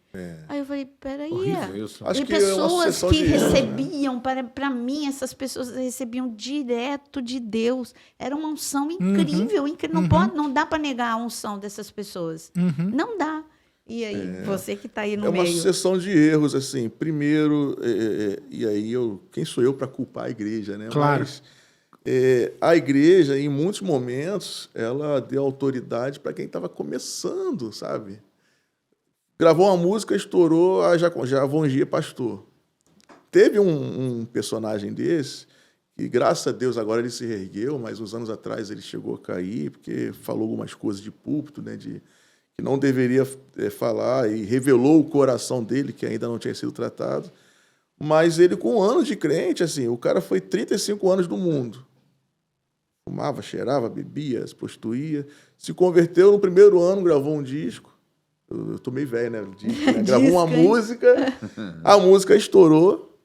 Aí eu falei, peraí. Horrível isso. Acho E que é uma pessoas sucessão que de erros, né? recebiam, para mim, essas pessoas recebiam direto de Deus. Era uma unção incrível. Não dá para negar a unção dessas pessoas. Não dá. E aí, você que está aí no É uma meio. sucessão de erros, assim. Primeiro, e aí quem sou eu para culpar a igreja, né? Claro. Mas a igreja, em muitos momentos, ela deu autoridade para quem estava começando, sabe? Gravou uma música, estourou, já Vongia pastor. Teve um personagem desse, que graças a Deus agora ele se reergueu, mas uns anos atrás ele chegou a cair, porque falou algumas coisas de púlpito, né, que não deveria falar, e revelou o coração dele, que ainda não tinha sido tratado. Mas ele, com anos de crente, assim, o cara foi 35 anos do mundo. Fumava, cheirava, bebia, se prostituía. Se converteu no primeiro ano, gravou um disco. Eu tô meio velho, né? Gravou uma Disco, hein? música, a música estourou.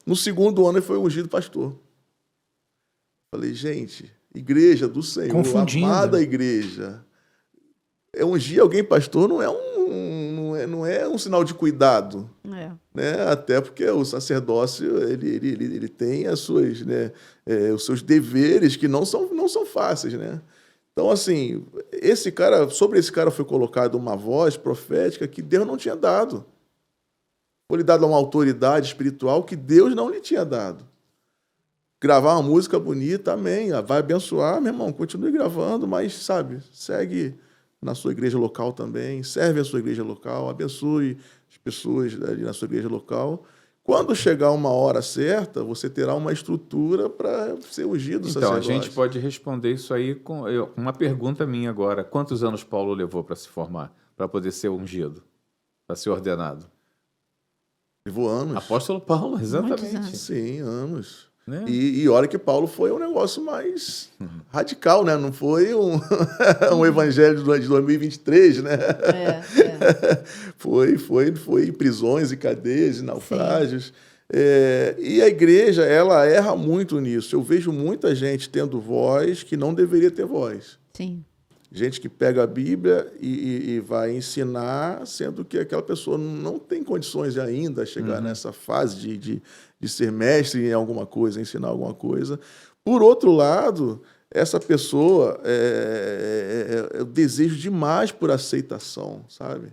No segundo ano ele foi ungido pastor. Falei, gente, igreja do Senhor, Confundindo. amada igreja. Ungir alguém pastor não é um sinal de cuidado. Né? Até porque o sacerdócio ele tem as suas, né, os seus deveres que não são fáceis, né? Então, assim, sobre esse cara foi colocada uma voz profética que Deus não tinha dado. Foi lhe dada uma autoridade espiritual que Deus não lhe tinha dado. Gravar uma música bonita, amém. Vai abençoar, meu irmão, continue gravando, mas, sabe, segue na sua igreja local também, serve a sua igreja local, abençoe as pessoas ali na sua igreja local. Quando chegar uma hora certa, você terá uma estrutura para ser ungido Então, sacerdote. a gente pode responder isso aí com uma pergunta minha agora. Quantos anos Paulo levou para se formar, para poder ser ungido, para ser ordenado? Levou anos. Apóstolo Paulo, Muitos exatamente. anos. Sim, anos. Né? E olha que Paulo foi um negócio mais radical, né? Não foi um evangelho de 2023, né? Foi prisões e cadeias e naufrágios. E a igreja, ela erra muito nisso. Eu vejo muita gente tendo voz que não deveria ter voz. Sim. Gente que pega a Bíblia e vai ensinar, sendo que aquela pessoa não tem condições ainda de chegar nessa fase de ser mestre em alguma coisa, ensinar alguma coisa. Por outro lado, essa pessoa eu desejo demais por aceitação, sabe?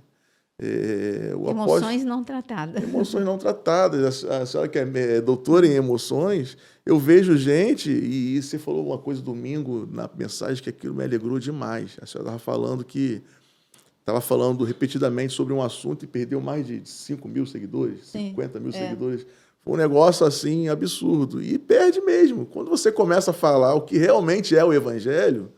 Emoções não tratadas. Emoções não tratadas. A senhora que é doutora em emoções, eu vejo gente, e você falou uma coisa domingo na mensagem que aquilo me alegrou demais. A senhora estava falando repetidamente sobre um assunto e perdeu mais de 5 mil seguidores, 50 mil seguidores. Foi um negócio assim absurdo. E perde mesmo. Quando você começa a falar o que realmente é o evangelho,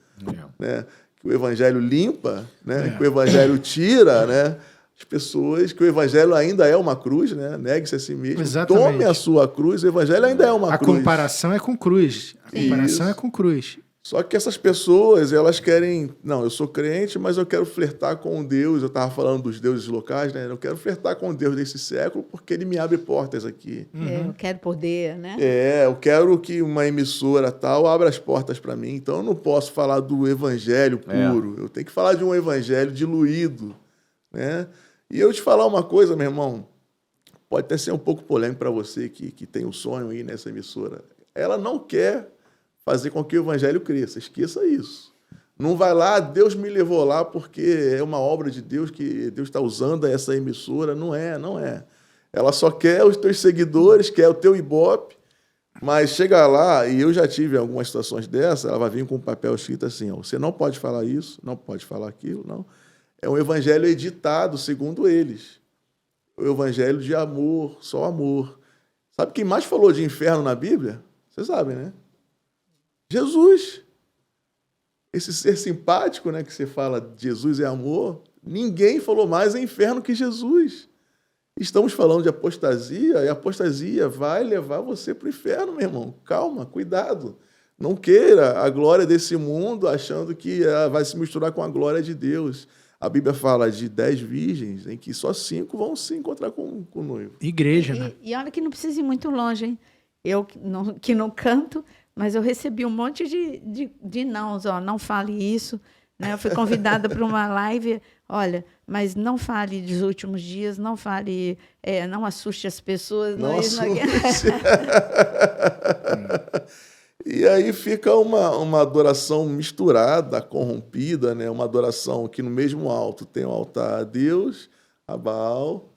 né, que o evangelho limpa, né, que o evangelho tira, né, as pessoas, que o evangelho ainda é uma cruz, né? Negue-se a si mesmo. Exatamente. Tome a sua cruz, o evangelho ainda é uma A cruz. comparação é com cruz. A comparação Isso. é com cruz. Só que essas pessoas, elas querem... Não, eu sou crente, mas eu quero flertar com Deus. Eu estava falando dos deuses locais, né? Eu quero flertar com Deus desse século porque ele me abre portas aqui. Eu quero poder, né? Eu quero que uma emissora tal abra as portas para mim. Então, eu não posso falar do evangelho puro. Eu tenho que falar de um evangelho diluído, né? E eu te falar uma coisa, meu irmão, pode até ser um pouco polêmico para você que tem um sonho aí nessa emissora. Ela não quer fazer com que o evangelho cresça, esqueça isso. Não vai lá, Deus me levou lá porque é uma obra de Deus que Deus está usando essa emissora. Não é. Ela só quer os teus seguidores, quer o teu Ibope, mas chega lá, e eu já tive algumas situações dessas, ela vai vir com um papel escrito assim, ó, você não pode falar isso, não pode falar aquilo, não. É um evangelho editado, segundo eles. O evangelho de amor, só amor. Sabe quem mais falou de inferno na Bíblia? Vocês sabem, né? Jesus. Esse ser simpático, né, que você fala, Jesus é amor, ninguém falou mais em inferno que Jesus. Estamos falando de apostasia, e a apostasia vai levar você para o inferno, meu irmão. Calma, cuidado. Não queira a glória desse mundo achando que vai se misturar com a glória de Deus. A Bíblia fala de 10 virgens, em que só 5 vão se encontrar com o noivo. Igreja, né? E olha que não precisa ir muito longe, hein? Eu que não canto, mas eu recebi um monte de nãos, ó, não fale isso, né? Eu fui convidada para uma live, olha, mas não fale dos últimos dias, não fale, não assuste as pessoas. Não assuste. E aí fica uma adoração misturada, corrompida, né? Uma adoração que no mesmo alto tem o altar a Deus, a Baal,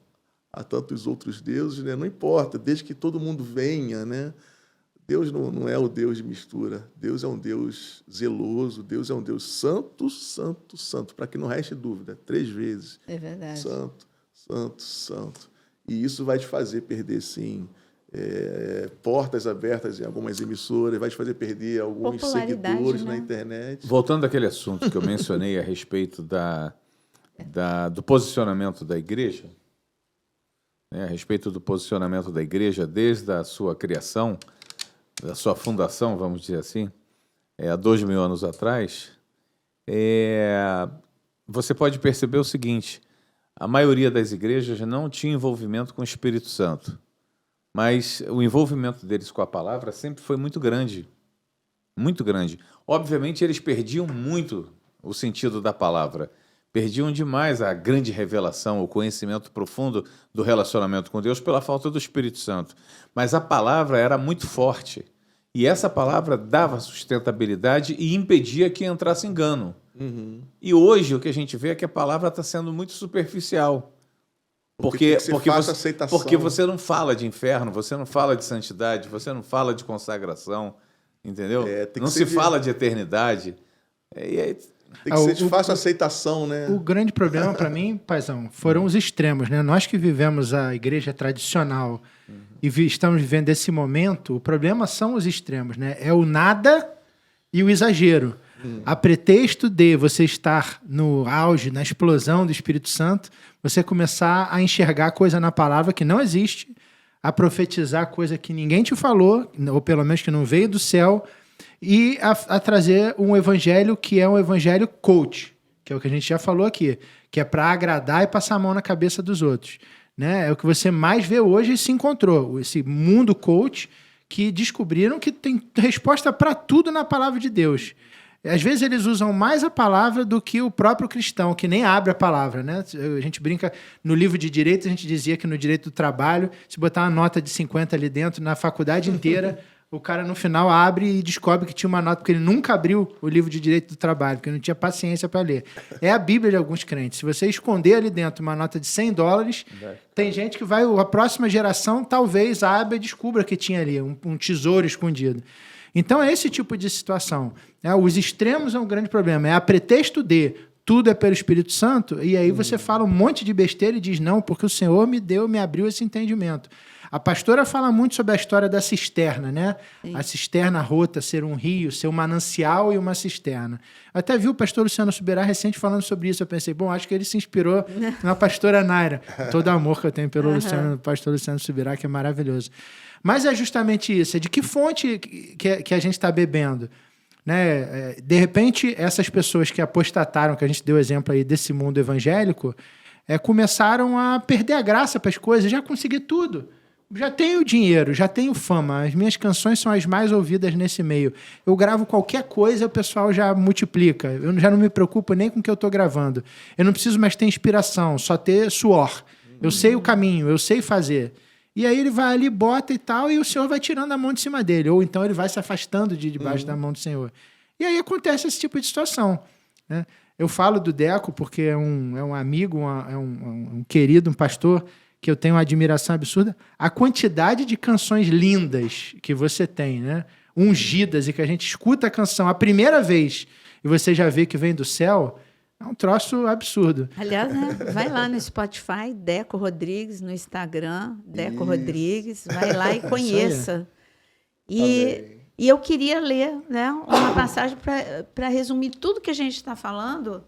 a tantos outros deuses, né? Não importa, desde que todo mundo venha, né? Deus não é o Deus de mistura. Deus é um Deus zeloso. Deus é um Deus santo, santo, santo. Para que não reste dúvida. 3 vezes. É verdade. Santo, santo, santo. E isso vai te fazer perder, sim, portas abertas em algumas emissoras. Vai te fazer perder alguns seguidores, né, na internet. Voltando àquele assunto que eu mencionei a respeito do posicionamento da igreja, né, a respeito do posicionamento da igreja desde a sua criação, da sua fundação, vamos dizer assim, há 2000 anos atrás, você pode perceber o seguinte: a maioria das igrejas não tinha envolvimento com o Espírito Santo, mas o envolvimento deles com a palavra sempre foi muito grande, muito grande. Obviamente, eles perdiam muito o sentido da palavra, perdiam demais a grande revelação, o conhecimento profundo do relacionamento com Deus pela falta do Espírito Santo. Mas a palavra era muito forte. E essa palavra dava sustentabilidade e impedia que entrasse engano. Uhum. E hoje o que a gente vê é que a palavra está sendo muito superficial. Porque você não fala de inferno, você não fala de santidade, você não fala de consagração, entendeu? Não se fala de eternidade. Tem que ser de fácil aceitação, né? O grande problema para mim, paizão, foram os extremos, né? Nós que vivemos a igreja tradicional e estamos vivendo esse momento, o problema são os extremos, né? É o nada e o exagero. A pretexto de você estar no auge, na explosão do Espírito Santo, você começar a enxergar coisa na palavra que não existe, a profetizar coisa que ninguém te falou, ou pelo menos que não veio do céu, e a trazer um evangelho que é um evangelho coach, que é o que a gente já falou aqui, que é para agradar e passar a mão na cabeça dos outros. Né? É o que você mais vê hoje e se encontrou, esse mundo coach que descobriram que tem resposta para tudo na palavra de Deus. Às vezes eles usam mais a palavra do que o próprio cristão, que nem abre a palavra, né? A gente brinca, no livro de direito, a gente dizia que no direito do trabalho, se botar uma nota de 50 ali dentro, na faculdade inteira, o cara no final abre e descobre que tinha uma nota, porque ele nunca abriu o livro de direito do trabalho, porque não tinha paciência para ler. É a Bíblia de alguns crentes. Se você esconder ali dentro uma nota de $100, tem gente que vai, a próxima geração talvez abra e descubra que tinha ali um tesouro escondido. Então é esse tipo de situação. Os extremos é um grande problema. É a pretexto de tudo é pelo Espírito Santo, e aí você fala um monte de besteira e diz não, porque o Senhor me abriu esse entendimento. A pastora fala muito sobre a história da cisterna, né? Sim. A cisterna rota, ser um rio, ser um manancial e uma cisterna. Eu até vi o pastor Luciano Subirá recente falando sobre isso. Eu pensei, bom, acho que ele se inspirou na pastora Naira. Todo amor que eu tenho pelo pastor Luciano Subirá, que é maravilhoso. Mas é justamente isso. É de que fonte que a gente está bebendo? Né? De repente, essas pessoas que apostataram, que a gente deu exemplo aí desse mundo evangélico, começaram a perder a graça para as coisas. Já consegui tudo. Já tenho dinheiro, já tenho fama. As minhas canções são as mais ouvidas nesse meio. Eu gravo qualquer coisa, o pessoal já multiplica. Eu já não me preocupo nem com o que eu estou gravando. Eu não preciso mais ter inspiração, só ter suor. Eu sei o caminho, eu sei fazer. E aí ele vai ali, bota e tal, e o Senhor vai tirando a mão de cima dele. Ou então ele vai se afastando de debaixo da mão do Senhor. E aí acontece esse tipo de situação, né? Eu falo do Deco porque é um amigo, um querido, um pastor que eu tenho uma admiração absurda. A quantidade de canções lindas que você tem, né? Ungidas, e que a gente escuta a canção a primeira vez e você já vê que vem do céu, é um troço absurdo. Aliás, né, vai lá no Spotify, Deco Rodrigues, no Instagram, Deco Rodrigues, vai lá e conheça. E eu queria ler, né, uma passagem para resumir tudo que a gente está falando.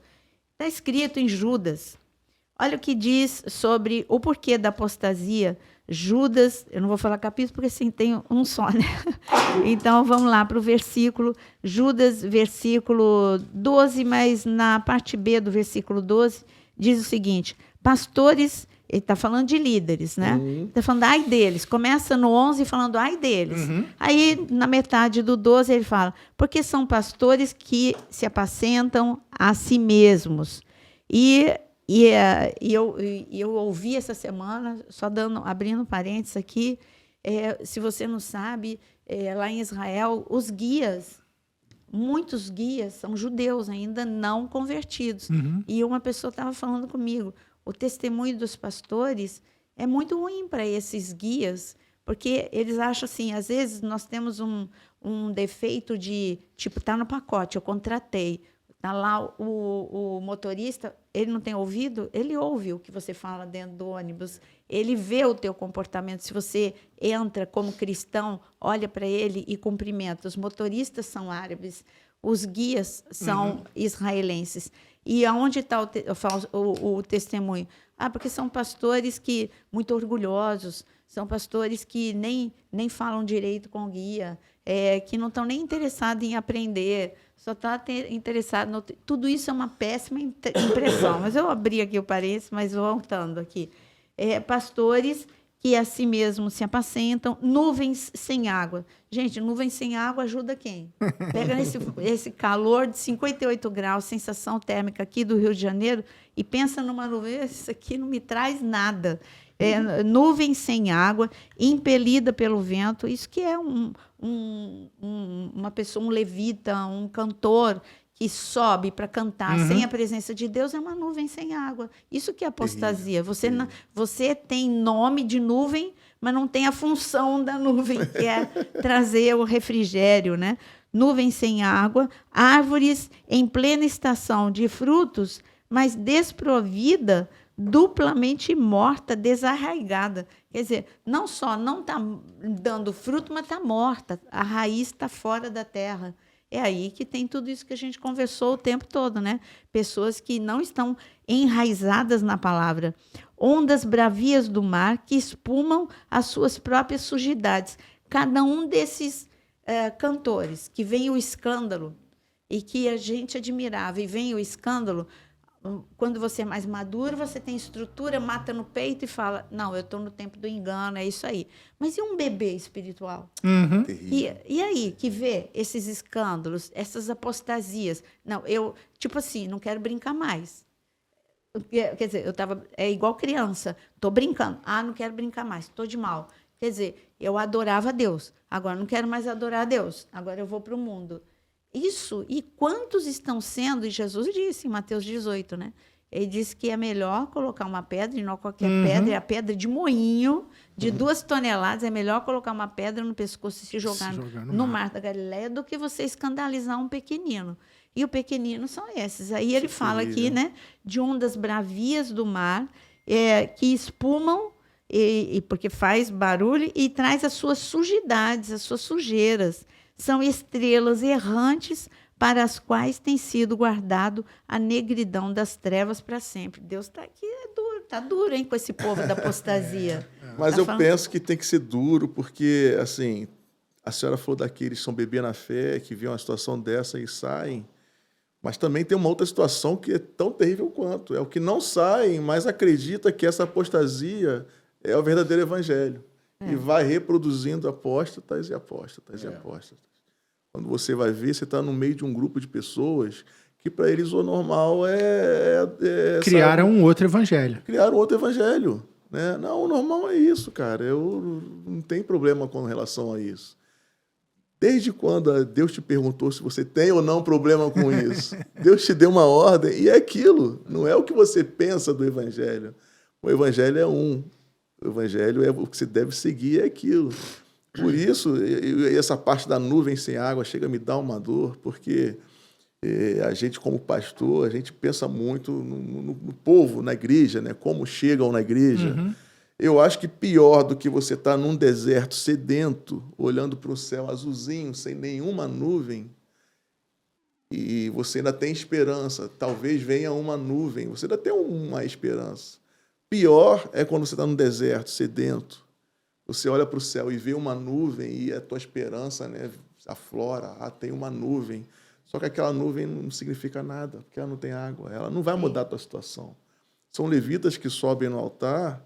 Está escrito em Judas. Olha o que diz sobre o porquê da apostasia. Judas, eu não vou falar capítulo porque assim tem um só, né? Então vamos lá para o versículo, Judas, versículo 12, mas na parte B do versículo 12, diz o seguinte: pastores, ele está falando de líderes, né? Está falando ai deles. Começa no 11 falando ai deles. Aí, na metade do 12, ele fala, porque são pastores que se apacentam a si mesmos. E eu ouvi essa semana, só abrindo parênteses aqui, se você não sabe, lá em Israel, os guias, muitos guias são judeus ainda não convertidos. E uma pessoa estava falando comigo, o testemunho dos pastores é muito ruim para esses guias, porque eles acham assim, às vezes nós temos um defeito de, tipo, está no pacote, eu contratei. Está lá o motorista, ele não tem ouvido, ele ouve o que você fala dentro do ônibus, ele vê o teu comportamento. Se você entra como cristão, olha para ele e cumprimenta. Os motoristas são árabes, os guias são israelenses. E aonde está o testemunho? Porque são pastores que muito orgulhosos, são pastores que nem falam direito com o guia, que não estão nem interessados em aprender, só está interessado no... Tudo isso é uma péssima impressão. Mas eu abri aqui o parênteses, mas voltando aqui. Pastores que a si mesmos se apacentam, nuvens sem água. Gente, nuvens sem água ajuda quem? Pega esse calor de 58 graus, sensação térmica aqui do Rio de Janeiro, e pensa numa nuvem, isso aqui não me traz nada. Nuvem sem água, impelida pelo vento, isso que é uma pessoa, um levita, um cantor que sobe para cantar sem a presença de Deus, é uma nuvem sem água. Isso que é apostasia. Você tem nome de nuvem, mas não tem a função da nuvem, que é trazer o refrigério, né? Nuvem sem água, árvores em plena estação de frutos, mas desprovida, duplamente morta, desarraigada. Quer dizer, não só não está dando fruto, mas está morta. A raiz está fora da terra. É aí que tem tudo isso que a gente conversou o tempo todo, né? Pessoas que não estão enraizadas na palavra. Ondas bravias do mar que espumam as suas próprias sujidades. Cada um desses cantores, que vem o escândalo, e que a gente admirava, e vem o escândalo, quando você é mais maduro, você tem estrutura, mata no peito e fala, não, eu estou no tempo do engano, é isso aí. Mas e um bebê espiritual? E aí, que vê esses escândalos, essas apostasias? Não, eu, tipo assim, não quero brincar mais. Quer dizer, é igual criança, estou brincando. Não quero brincar mais, estou de mal. Quer dizer, eu adorava a Deus, agora não quero mais adorar a Deus, agora eu vou para o mundo. Isso, e quantos estão sendo, e Jesus disse em Mateus 18, né? Ele disse que é melhor colocar uma pedra, e não qualquer pedra, é a pedra de moinho, de 2 toneladas, é melhor colocar uma pedra no pescoço e se jogar no mar da Galileia do que você escandalizar um pequenino. E o pequenino são esses. Aí ele fala aqui, né, de ondas bravias do mar, que espumam, porque faz barulho, e traz as suas sujidades, as suas sujeiras. São estrelas errantes para as quais tem sido guardado a negridão das trevas para sempre. Deus está aqui, está duro, hein, com esse povo da apostasia. Mas eu penso que tem que ser duro, porque, assim, a senhora falou daqueles que são bebê na fé, que vêem uma situação dessa e saem, mas também tem uma outra situação que é tão terrível quanto. É o que não saem, mas acredita que essa apostasia é o verdadeiro evangelho. E vai reproduzindo apóstatas e apóstatas e apóstatas. Quando você vai ver, você está no meio de um grupo de pessoas que, para eles, o normal criaram um outro evangelho. Criaram outro evangelho. Né? Não, o normal é isso, cara. Eu não tenho problema com relação a isso. Desde quando Deus te perguntou se você tem ou não problema com isso? Deus te deu uma ordem e é aquilo. Não é o que você pensa do Evangelho. O Evangelho é um. O Evangelho é o que você deve seguir, é aquilo. Por isso, essa parte da nuvem sem água chega a me dar uma dor, porque a gente, como pastor, a gente pensa muito no povo, na igreja, né? Como chegam na igreja. Eu acho que pior do que você estar num deserto sedento, olhando para o céu azulzinho, sem nenhuma nuvem, e você ainda tem esperança, talvez venha uma nuvem, você ainda tem uma esperança. Pior é quando você está num deserto sedento, você olha para o céu e vê uma nuvem e a tua esperança, né, aflora, tem uma nuvem. Só que aquela nuvem não significa nada, porque ela não tem água, ela não vai mudar a tua situação. São levitas que sobem no altar,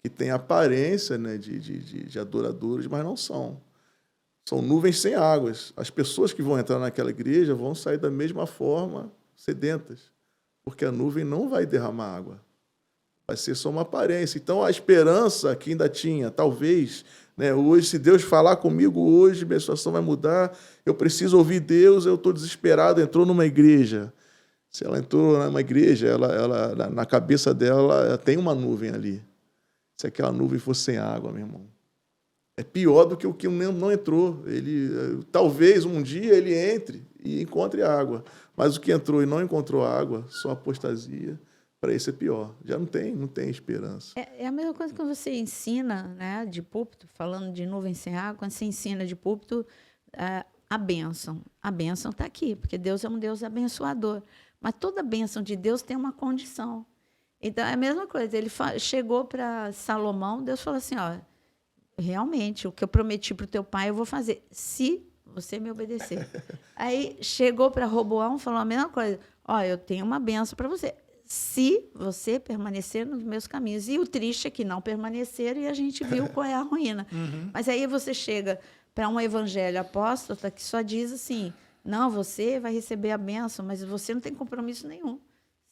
que têm aparência, né, de adoradores, mas não são. São nuvens sem águas. As pessoas que vão entrar naquela igreja vão sair da mesma forma, sedentas, porque a nuvem não vai derramar água. Vai ser só uma aparência. Então, a esperança que ainda tinha, talvez, né, hoje, se Deus falar comigo hoje, minha situação vai mudar, eu preciso ouvir Deus, eu estou desesperado, entrou numa igreja. Se ela entrou numa igreja, ela, na cabeça dela, ela tem uma nuvem ali. Se aquela nuvem fosse sem água, meu irmão, é pior do que o que não entrou. Talvez um dia ele entre e encontre água, mas o que entrou e não encontrou água, só apostasia, para esse é pior. Já não tem esperança. É a mesma coisa que você ensina, né, de púlpito, falando de nuvem sem água, quando você ensina de púlpito a bênção. A bênção está aqui, porque Deus é um Deus abençoador. Mas toda bênção de Deus tem uma condição. Então, é a mesma coisa. Ele chegou para Salomão, Deus falou assim, ó, realmente, o que eu prometi para o teu pai, eu vou fazer, se você me obedecer. Aí, chegou para Roboão, falou a mesma coisa. Ó, eu tenho uma benção para você, se você permanecer nos meus caminhos. E o triste é que não permaneceram e a gente viu qual é a ruína. Mas aí você chega para um evangelho apóstata que só diz assim, não, você vai receber a benção, mas você não tem compromisso nenhum.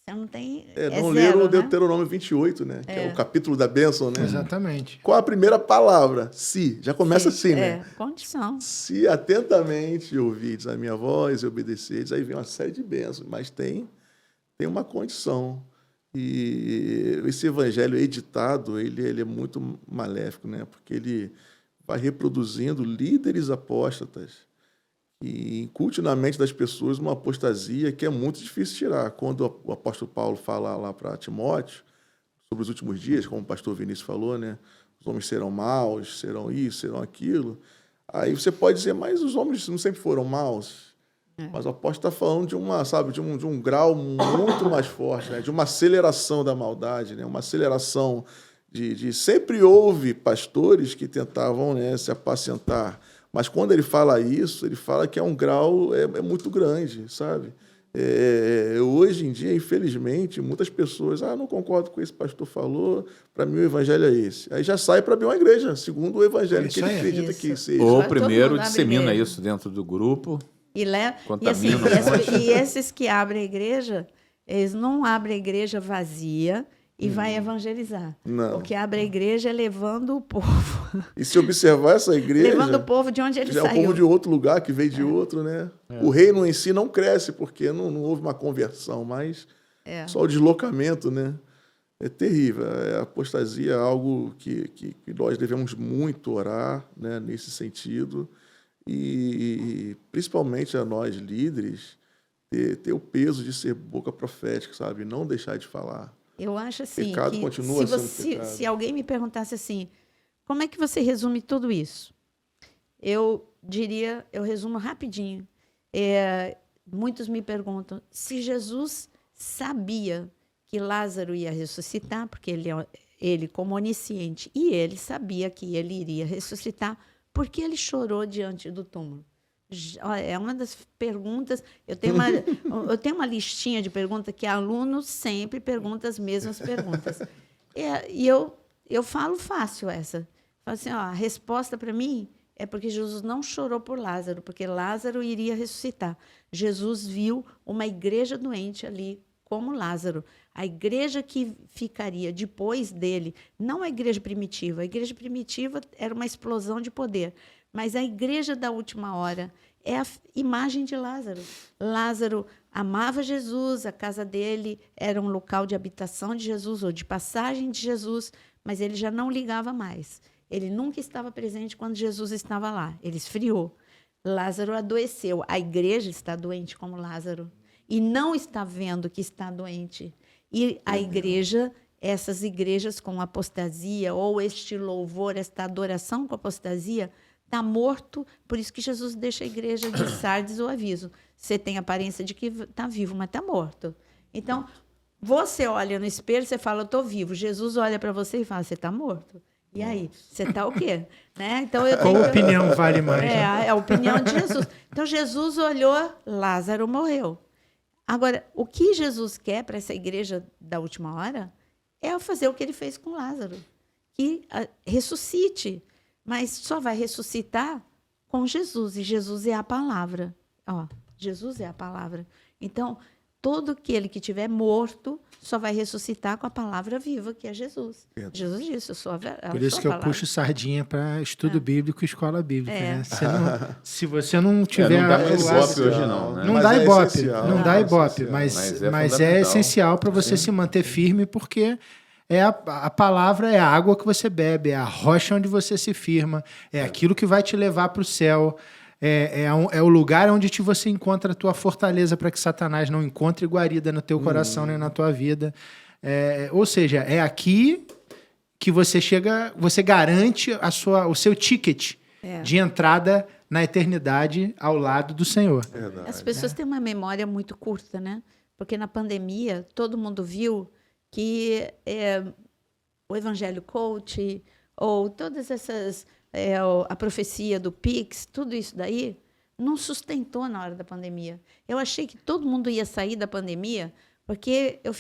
Você não tem. Não zero, leram o né? Deuteronômio 28, né? Que é o capítulo da bênção, né? Exatamente. Qual a primeira palavra? Se. Já começa assim, né? Condição. Se atentamente ouvides a minha voz e obedeceres, aí vem uma série de bênçãos, mas tem uma condição. E esse evangelho editado, ele é muito maléfico, né? Porque ele vai reproduzindo líderes apóstatas e incute na mente das pessoas uma apostasia que é muito difícil tirar. Quando o apóstolo Paulo fala lá para Timóteo sobre os últimos dias, como o pastor Vinícius falou, né? Os homens serão maus, serão isso, serão aquilo. Aí você pode dizer, mas os homens não sempre foram maus. Mas o apóstolo está falando de um grau muito mais forte, né? De uma aceleração da maldade, né? Uma aceleração de sempre houve pastores que tentavam, né, se apacentar. Mas quando ele fala isso, ele fala que é um grau muito grande, sabe? Hoje em dia, infelizmente, muitas pessoas, não concordo com o que esse pastor falou, para mim o evangelho é esse. Aí já sai para abrir uma igreja, segundo o evangelho que ele acredita que seja. Ou Vai todo primeiro mundo dissemina abrir. isso dentro do grupo. E Contamina e esses que abrem a igreja, eles não abrem a igreja vazia e vai evangelizar. Não. O que abre a igreja é levando o povo. E se observar essa igreja, Levando o povo de onde ele já é o saiu. povo de outro lugar, que veio de outro, né? O reino em si não cresce, porque não houve uma conversão, mas só o deslocamento, né? É terrível. A apostasia é algo que nós devemos muito orar, né, nesse sentido. E principalmente a nós, líderes, ter o peso de ser boca profética, sabe? Não deixar de falar. Eu acho assim, Pecado que continua sendo pecado. se alguém me perguntasse assim, como é que você resume tudo isso? Eu diria, eu resumo rapidinho. Muitos me perguntam se Jesus sabia que Lázaro ia ressuscitar, porque ele como onisciente, e ele sabia que ele iria ressuscitar, por que ele chorou diante do túmulo? É uma das perguntas. Eu tenho uma listinha de perguntas que aluno sempre pergunta as mesmas perguntas. E eu falo fácil essa. Falo assim, a resposta para mim é porque Jesus não chorou por Lázaro, porque Lázaro iria ressuscitar. Jesus viu uma igreja doente ali, como Lázaro. A igreja que ficaria depois dele, não a igreja primitiva. A igreja primitiva era uma explosão de poder. Mas a igreja da última hora é a imagem de Lázaro. Lázaro amava Jesus, a casa dele era um local de habitação de Jesus ou de passagem de Jesus, mas ele já não ligava mais. Ele nunca estava presente quando Jesus estava lá. Ele esfriou. Lázaro adoeceu. A igreja está doente como Lázaro e não está vendo que está doente. E a igreja, essas igrejas com apostasia ou este louvor, esta adoração com apostasia, está morto. Por isso que Jesus deixa a igreja de Sardes o aviso. Você tem aparência de que está vivo, mas está morto. Então, você olha no espelho, você fala, eu estou vivo. Jesus olha para você e fala, você está morto. E aí, você está o quê? Né? Então, Qual opinião vale mais? É a opinião de Jesus. Então, Jesus olhou, Lázaro morreu. Agora, o que Jesus quer para essa igreja da última hora é fazer o que ele fez com Lázaro, que ressuscite, mas só vai ressuscitar com Jesus, e Jesus é a palavra. Ó, Jesus é a palavra. Então, todo aquele que tiver morto só vai ressuscitar com a palavra viva, que é Jesus. Jesus disse, eu sou a verdade. Por isso que eu puxo sardinha para estudo bíblico e escola bíblica. Né? Se você não tiver... não dá mais ibope hoje, não. Né? Não dá ibope, não dá ibope, Mas mas é essencial para você se manter firme, porque a palavra é a água que você bebe, é a rocha onde você se firma, é aquilo que vai te levar para o céu. É o lugar onde você encontra a tua fortaleza para que Satanás não encontre guarida no teu coração nem na tua vida. Ou seja, é aqui que você chega, você garante o seu ticket de entrada na eternidade ao lado do Senhor. As pessoas têm uma memória muito curta, né? Porque na pandemia todo mundo viu que o Evangelho Coach ou todas essas... a profecia do Pix, tudo isso daí, não sustentou na hora da pandemia. Eu achei que todo mundo ia sair da pandemia porque eu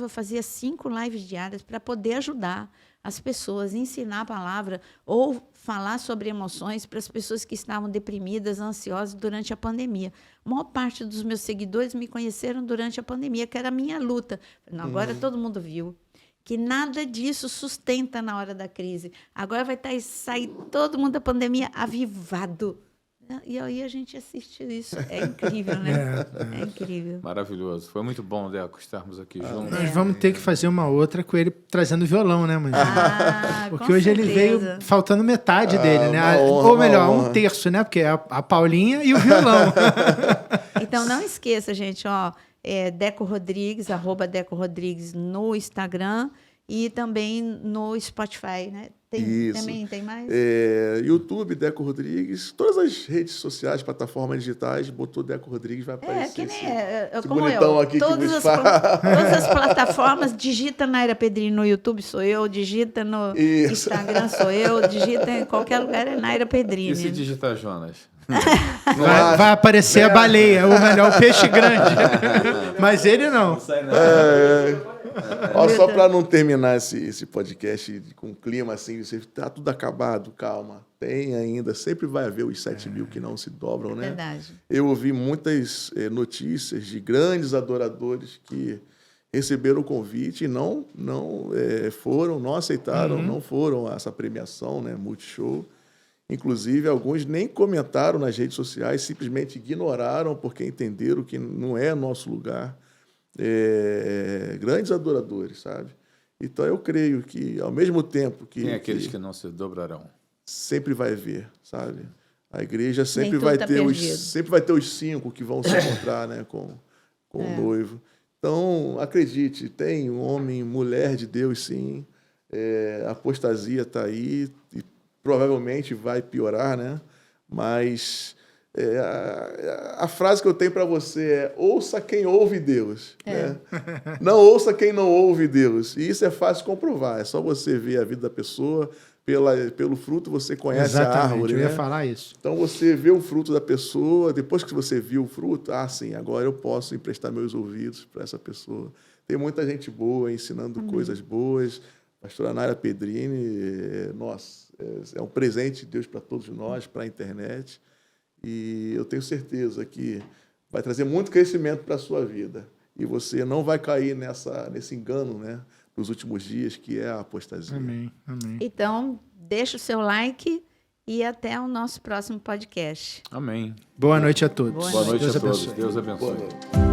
fazia 5 lives diárias para poder ajudar as pessoas, ensinar a palavra ou falar sobre emoções para as pessoas que estavam deprimidas, ansiosas durante a pandemia. A maior parte dos meus seguidores me conheceram durante a pandemia, que era a minha luta. Agora todo mundo viu que nada disso sustenta na hora da crise. Agora vai sair todo mundo da pandemia avivado. E aí a gente assiste isso. É incrível, né? É incrível. Maravilhoso. Foi muito bom, Deco, estarmos aqui juntos. Nós vamos ter que fazer uma outra com ele trazendo violão, né, mãe? Porque hoje certeza. Ele veio faltando metade dele, né? Honra, ou melhor, um terço, né? Porque é a Paulinha e o violão. Então, não esqueça, gente, ó, Deco Rodrigues, @Deco Rodrigues no Instagram e também no Spotify, né? Também tem mais? YouTube, Deco Rodrigues, todas as redes sociais, plataformas digitais, botou Deco Rodrigues, vai aparecer. Que nem esse como bonitão eu. aqui Todas que fala. todas as plataformas, digita Naira Pedrini no YouTube, sou eu, digita no Instagram, sou eu, digita em qualquer lugar, é Naira Pedrini. E se digitar Jonas? Vai aparecer a baleia, ou melhor, o peixe grande. Mas ele não. Não sai nada. Só para não terminar esse podcast com clima assim, você tá tudo acabado, calma. Tem ainda, sempre vai haver os 7 mil que não se dobram, né? Verdade. Eu ouvi muitas notícias de grandes adoradores que receberam o convite e não aceitaram, não foram a essa premiação, né, Multishow. Inclusive, alguns nem comentaram nas redes sociais, simplesmente ignoraram porque entenderam que não é nosso lugar. Grandes adoradores, sabe? Então, eu creio que, ao mesmo tempo que... Quem é aqueles que não se dobrarão? Sempre vai ver, sabe? A igreja sempre tudo vai tá ter perdido. sempre vai ter os 5 que vão se encontrar, né, com o noivo. Então, acredite, tem um homem, mulher de Deus, sim. A apostasia está aí e provavelmente vai piorar, né? Mas a frase que eu tenho para você é: ouça quem ouve Deus. Né? Não ouça quem não ouve Deus. E isso é fácil de comprovar. É só você ver a vida da pessoa. Pelo fruto você conhece Exatamente, a árvore. eu ia né? falar isso. Então você vê o fruto da pessoa, depois que você viu o fruto, sim, agora eu posso emprestar meus ouvidos para essa pessoa. Tem muita gente boa ensinando coisas boas. Pastora Naira Pedrini, nossa, é um presente de Deus para todos nós, para a internet. E eu tenho certeza que vai trazer muito crescimento para a sua vida. e você não vai cair nesse engano, né, dos últimos dias, que é a apostasia. Amém, amém. Então, deixa o seu like e até o nosso próximo podcast. Amém. Boa noite a todos. Boa Boa noite Deus a todos. abençoe. Deus Boa abençoe. noite.